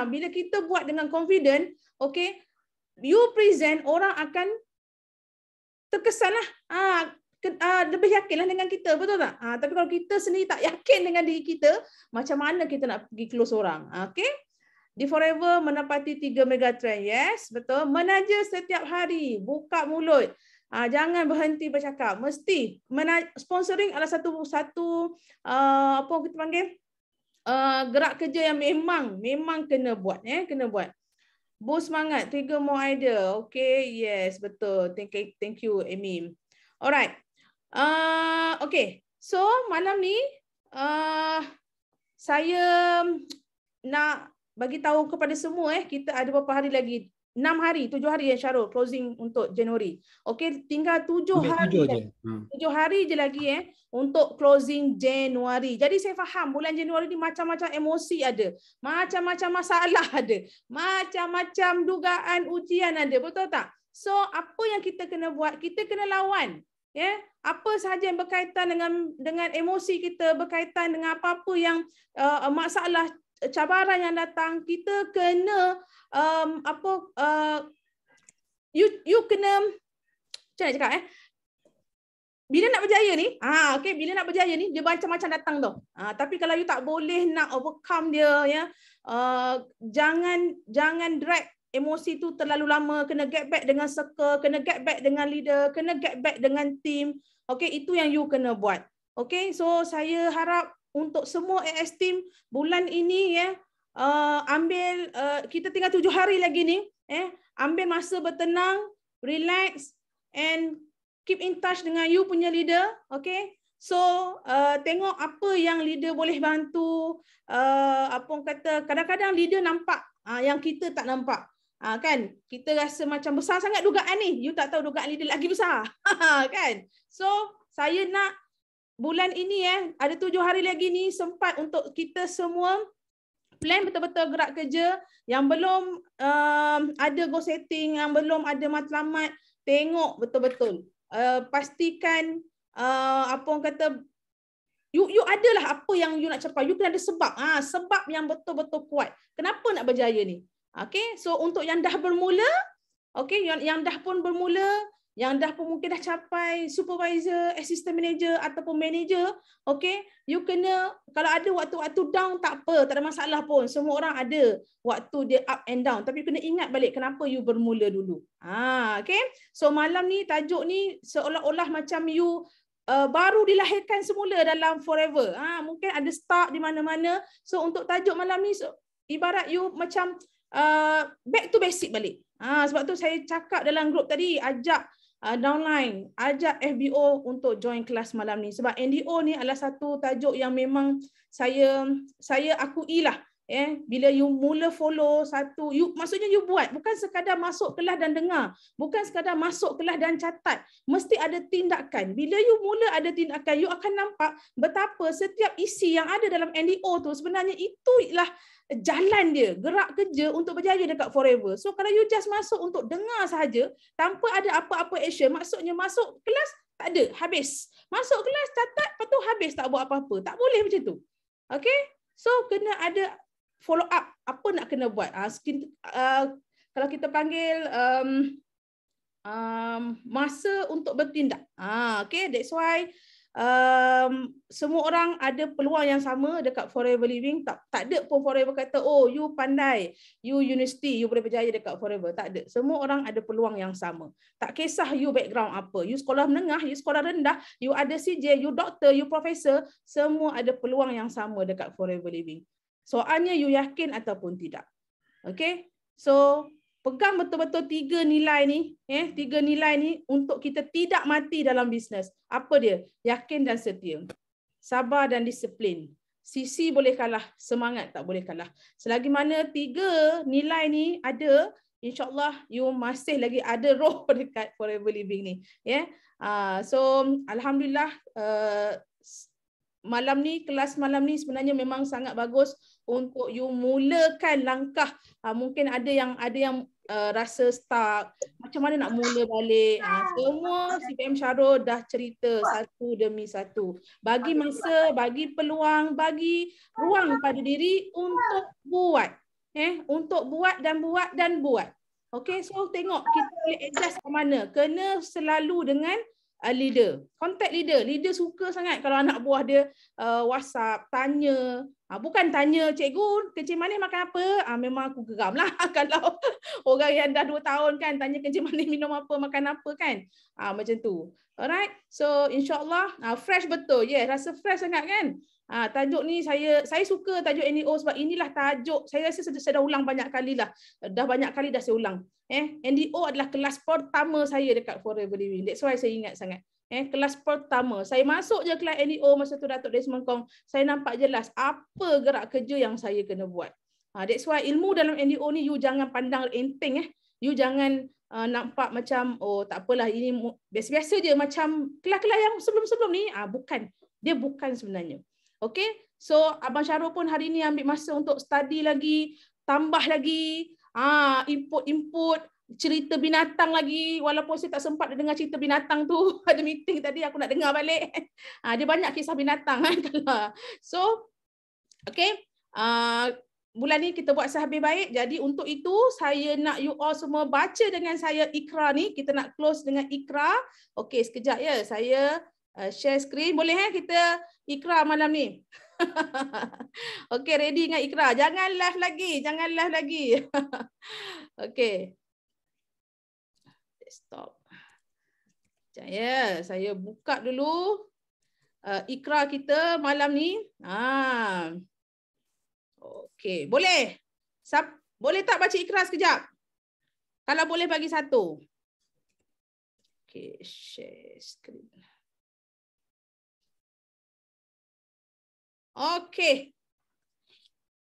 Bila kita buat dengan confident, okay, you present, orang akan terkesan lah. Lebih yakinlah dengan kita, betul tak? Tapi kalau kita sendiri tak yakin dengan diri kita, macam mana kita nak pergi close orang? Okay? Di Forever menepati 3 megatrend. Yes, betul. Menaja setiap hari, buka mulut. Jangan berhenti bercakap. Mesti sponsoring adalah satu apa kita panggil gerak kerja yang memang kena buat, kena buat. Boost semangat, trigger more idea. Okay, yes, betul. Thank you, Amy. Alright. Okay. So malam ni saya nak bagi tahu kepada semua kita ada berapa hari lagi? 7 hari ya Syarul closing untuk Januari. Okey, tinggal 7 hari je. 7 hari je lagi untuk closing Januari. Jadi saya faham bulan Januari ni macam-macam emosi ada, macam-macam masalah ada, macam-macam dugaan ujian ada, betul tak? So apa yang kita kena buat? Kita kena lawan. Apa sahaja yang berkaitan dengan emosi kita, berkaitan dengan apa-apa yang masalah, cabaran yang datang, kita kena you kena macam mana cakap bila nak berjaya ni, okay, bila nak berjaya ni dia macam-macam datang tau. Tapi kalau you tak boleh nak overcome dia, jangan drag emosi tu terlalu lama, kena get back dengan circle, kena get back dengan leader, kena get back dengan team. Okay, itu yang you kena buat. Okay, so saya harap untuk semua AS team bulan ini ambil kita tinggal 7 hari lagi ni, ambil masa bertenang, relax and keep in touch dengan you punya leader. Okay, so tengok apa yang leader boleh bantu. Apa orang kata, kadang-kadang leader nampak yang kita tak nampak. Kan kita rasa macam besar sangat dugaan ni, you tak tahu dugaan leader lagi besar. Kan, so saya nak bulan ini ada 7 hari lagi ni sempat untuk kita semua plan betul-betul gerak kerja. Yang belum ada goal setting, yang belum ada matlamat, tengok betul-betul. Pastikan apa orang kata, you adalah apa yang you nak capai. You kena ada sebab. Sebab yang betul-betul kuat. Kenapa nak berjaya ni? Okay, so untuk yang dah bermula, okay, yang dah pun bermula, yang dah pun mungkin dah capai supervisor, assistant manager ataupun manager, okay, you kena, kalau ada waktu-waktu down tak apa, tak ada masalah pun. Semua orang ada waktu dia up and down. Tapi you kena ingat balik kenapa you bermula dulu. Okay, so malam ni, tajuk ni seolah-olah macam you baru dilahirkan semula dalam Forever. Mungkin ada start di mana-mana. So untuk tajuk malam ni, so, ibarat you macam back to basic balik. Sebab tu saya cakap dalam grup tadi, ajak downline, ajak FBO untuk join kelas malam ni. Sebab NDO ni adalah satu tajuk yang memang saya akui lah. Bila you mula follow satu, maksudnya you buat, bukan sekadar masuk kelas dan dengar, bukan sekadar masuk kelas dan catat, mesti ada tindakan. Bila you mula ada tindakan, you akan nampak betapa setiap isi yang ada dalam NDO tu sebenarnya itulah jalan dia, gerak kerja untuk berjaya dekat Forever. So kalau you just masuk untuk dengar sahaja tanpa ada apa-apa action, maksudnya masuk kelas tak ada, habis. Masuk kelas catat, lepas tu habis tak buat apa-apa. Tak boleh macam tu. Okay? So kena ada follow up, apa nak kena buat. Kalau kita panggil masa untuk bertindak. Okay, that's why semua orang ada peluang yang sama dekat Forever Living. Tak ada pun Forever kata, oh you pandai, you university, you boleh berjaya dekat Forever. Tak ada. Semua orang ada peluang yang sama. Tak kisah you background apa. You sekolah menengah, you sekolah rendah, you ada CJ, you doktor, you profesor, semua ada peluang yang sama dekat Forever Living. Soalnya you yakin ataupun tidak. Okay? So pegang betul-betul 3 nilai ni, 3 nilai ni untuk kita tidak mati dalam bisnes. Apa dia? Yakin dan setia. Sabar dan disiplin. Sisi boleh kalah, semangat tak boleh kalah. Selagi mana 3 nilai ni ada, insya-Allah you masih lagi ada roh dekat Forever Living ni. So alhamdulillah, malam ni, kelas malam ni sebenarnya memang sangat bagus untuk you mulakan langkah. Mungkin ada yang rasa stuck, macam mana nak mula balik. Semua CPM Syarul dah cerita satu demi satu. Bagi masa, bagi peluang, bagi ruang pada diri untuk buat. Untuk buat dan buat dan buat. Okay, so tengok kita boleh adjust ke mana. Kena selalu dengan leader, contact leader. Leader suka sangat kalau anak buah dia WhatsApp, tanya. Bukan tanya, cikgu, kencing manis makan apa? Memang aku geram lah kalau orang yang dah 2 tahun kan tanya kencing manis minum apa, makan apa kan. Macam tu. Alright, so insyaAllah fresh betul. Rasa fresh sangat kan. Tajuk ni saya suka tajuk NEO sebab inilah tajuk, saya rasa saya dah ulang banyak kali lah. Dah banyak kali dah saya ulang. NDO adalah kelas pertama saya dekat Forever Living. That's why saya ingat sangat. Kelas pertama. Saya masuk je kelas NEO masa tu Datuk Desmond Kong. Saya nampak jelas apa gerak kerja yang saya kena buat. That's why ilmu dalam NDO ni you jangan pandang enteng. You jangan nampak macam, oh tak apalah ini biasa-biasa je macam kelas-kelas yang sebelum-sebelum ni. Bukan. Dia bukan sebenarnya. Okay. So Abang Syarul pun hari ni ambil masa untuk study lagi. Tambah lagi. Input cerita binatang lagi, walaupun saya tak sempat dengar cerita binatang tu, ada meeting tadi aku nak dengar balik. Dia banyak kisah binatang kan. So okay, bulan ni kita buat sehabis baik. Jadi untuk itu saya nak you all semua baca dengan saya Ikra ni. Kita nak close dengan Ikra. Okay, sekejap ya, saya share screen. Boleh kita Ikra malam ni? Okay, ready dengan Ikra. Jangan live lagi. Okay. Desktop. Ya, saya buka dulu Ikra kita malam ni. Okay, boleh? Boleh tak baca Ikra sekejap? Kalau boleh bagi 1. Okay, share screen. Okay.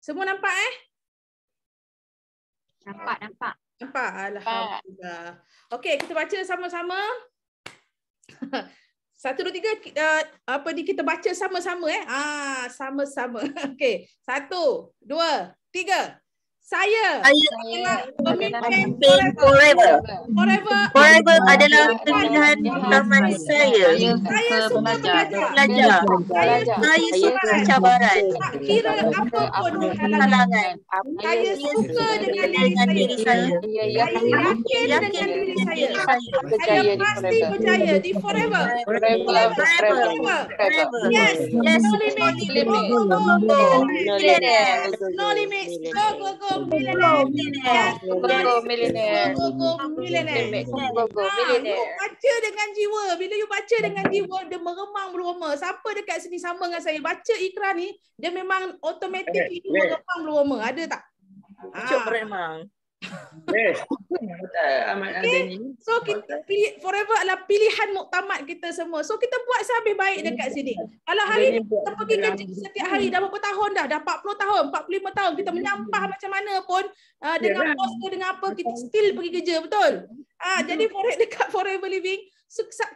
Semua nampak Nampak. Alhamdulillah. Okey, kita baca sama-sama. 1, 2, 3 kita baca sama-sama Sama-sama. Okey. 1, 2, 3. Saya adalah pemimpin forever. Forever Adalah pilihan taman saya. Saya suka belajar. Saya suka cabaran. Tak kira apapun halangan. Saya suka dengan diri saya. Saya yakin dengan diri saya. Saya pasti berjaya di forever. Yes. No limit. Go. Millionaire. No limit. Go. Millionaire. Yes. Go millionaire. You baca dengan jiwa. Bila you baca dengan jiwa, dia meremang beroma. Siapa dekat sini sama dengan saya? Baca ikrar ni, dia memang automatik itu meremang beroma. Ada tak? Meremang. Okay. So kita pilih forever adalah pilihan muktamad kita semua. So kita buat sehabis baik dekat sini. Kalau hari ni kita pergi kerja setiap hari dah berapa tahun dah 40 tahun, 45 tahun kita menyampah macam mana pun dengan bos ke dengan apa, kita still pergi kerja, betul? Jadi dekat Forever Living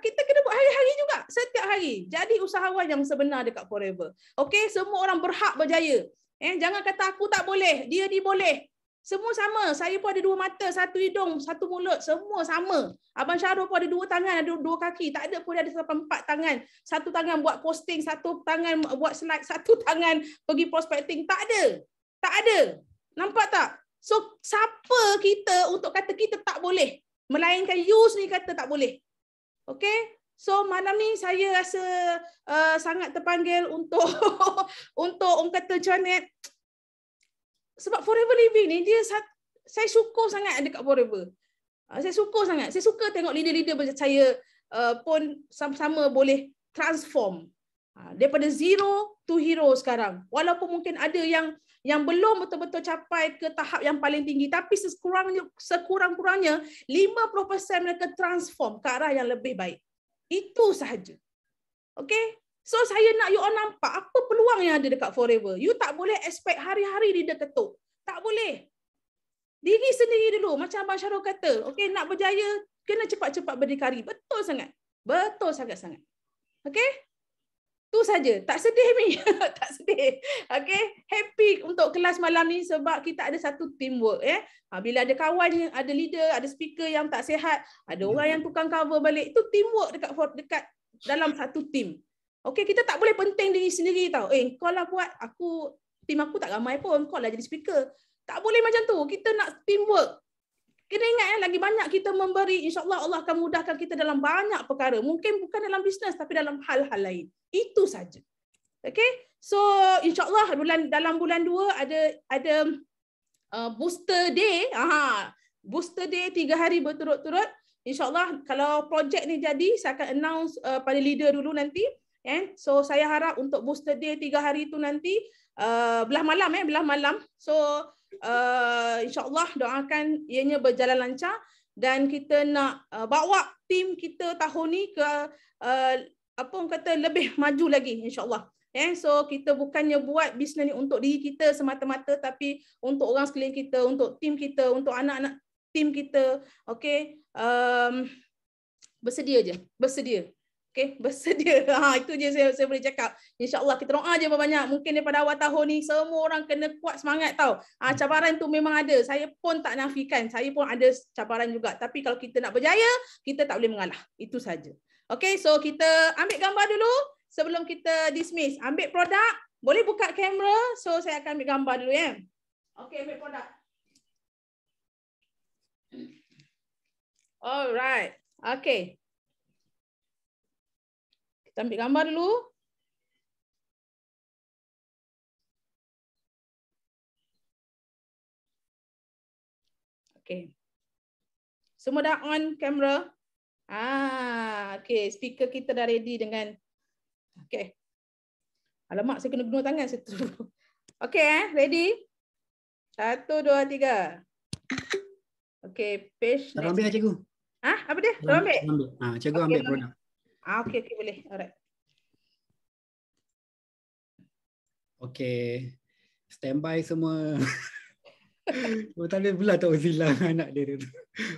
kita kena buat hari-hari juga, setiap hari. Jadi usahawan yang sebenar dekat Forever. Okey, semua orang berhak berjaya. Jangan kata aku tak boleh, dia ni boleh. Semua sama. Saya pun ada 2 mata, 1 hidung, 1 mulut. Semua sama. Abang Syahrul pun ada 2 tangan, ada 2 kaki. Tak ada pun ada sampai 4 tangan. 1 tangan buat posting, 1 tangan buat slide, 1 tangan pergi prospecting. Tak ada. Nampak tak? So, siapa kita untuk kata kita tak boleh? Melainkan you sendiri kata tak boleh. Okay? So, malam ni saya rasa sangat terpanggil untuk orang kata macam mana. Sebab Forever Living ni saya syukur sangat dekat Forever. Saya syukur sangat. Saya suka tengok leader-leader macam saya pun sama-sama boleh transform daripada zero to hero sekarang. Walaupun mungkin ada yang belum betul-betul capai ke tahap yang paling tinggi, tapi sekurang-kurangnya 50% mereka transform ke arah yang lebih baik. Itu sahaja. Okay? So saya nak you all nampak apa peluang yang ada dekat Forever. You tak boleh expect hari-hari dia ketuk. Tak boleh. Diri sendiri dulu. Macam Abang Syahrul kata. Okay, nak berjaya, kena cepat-cepat berdikari. Betul sangat. Betul sangat-sangat. Okay? Tu saja. Tak sedih, Mi. Tak sedih. Okay? Happy untuk kelas malam ni sebab kita ada satu teamwork. Bila ada kawan, ada leader, ada speaker yang tak sihat, ada orang yang tukang cover balik. Itu teamwork dekat dalam satu team. Okay, kita tak boleh penting diri sendiri tau. Kau lah buat, tim aku tak ramai pun, kau lah jadi speaker. Tak boleh macam tu. Kita nak teamwork. Kena ingat lagi banyak kita memberi, insyaAllah Allah akan mudahkan kita dalam banyak perkara. Mungkin bukan dalam bisnes, tapi dalam hal-hal lain. Itu saja. Okay, so insyaAllah dalam bulan 2 ada booster day. Booster day 3 hari berturut-turut. InsyaAllah kalau projek ni jadi, saya akan announce pada leader dulu nanti. So saya harap untuk booster day 3 hari tu nanti belah malam. So insyaAllah doakan ianya berjalan lancar dan kita nak bawa tim kita tahun ni ke lebih maju lagi insyaAllah. So kita bukannya buat bisnes ni untuk diri kita semata-mata, tapi untuk orang sekeliling kita, untuk tim kita, untuk anak-anak tim kita. Okay, bersedia. Okay, bersedia. Itu je saya boleh cakap. InsyaAllah kita doa je banyak. Mungkin daripada awal tahun ni semua orang kena kuat semangat tau. Cabaran tu memang ada. Saya pun tak nafikan. Saya pun ada cabaran juga. Tapi kalau kita nak berjaya, kita tak boleh mengalah. Itu saja. Okay, so kita ambil gambar dulu sebelum kita dismiss. Ambil produk. Boleh buka kamera. So saya akan ambil gambar dulu ya. Okay, ambil produk. Alright. Okay. Kita ambil gambar dulu. Okay. Semua dah on kamera? Okay. Speaker kita dah ready dengan... Okay. Alamak, saya kena guna tangan situ. Okay, ready? 1, 2, 3. Okay, page. Dah ambil lah cikgu. Apa dia? Dah ambil? Cikgu ambil produk. Okay, boleh. Alright. Okay. Standby semua. Tak boleh pula tak silang anak dia tu.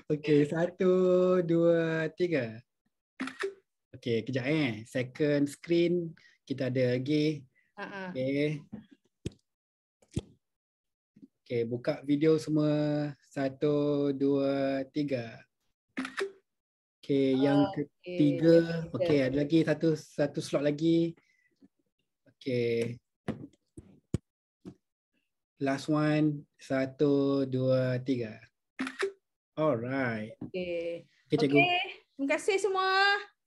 Okay, 1, 2, 3. Okay, kejap second screen kita ada lagi. Okay. Okay, buka video semua. 1, 2, 3. Okay, yang ketiga. Okay, ada lagi satu slot lagi. Okay. Last one. 1, 2, 3. Alright. Okay. Okay, cikgu. Okay. Terima kasih semua.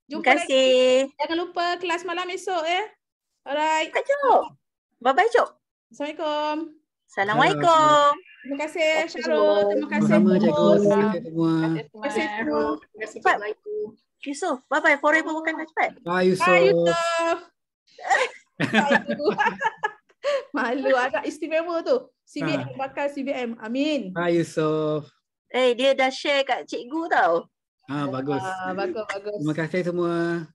Terima Jumpa lagi. kasih. Jangan lupa kelas malam esok ya. Alright. Kak Cok. Bye-bye, Cok. Assalamualaikum. Assalamualaikum. Terima kasih Syarul. Terima kasih Sama-sama cikgu. Mus. Terima kasih semua. Terima kasih semua. Cepat. Yusuf, bye-bye. Forever bukan dah cepat. Bye Yusuf. Bye Yusuf. Malu anak istimewa tu. CBM bakal CBM. Amin. Bye Yusuf. Dia dah share kat cikgu tau. Bagus. Bagus. Terima kasih semua.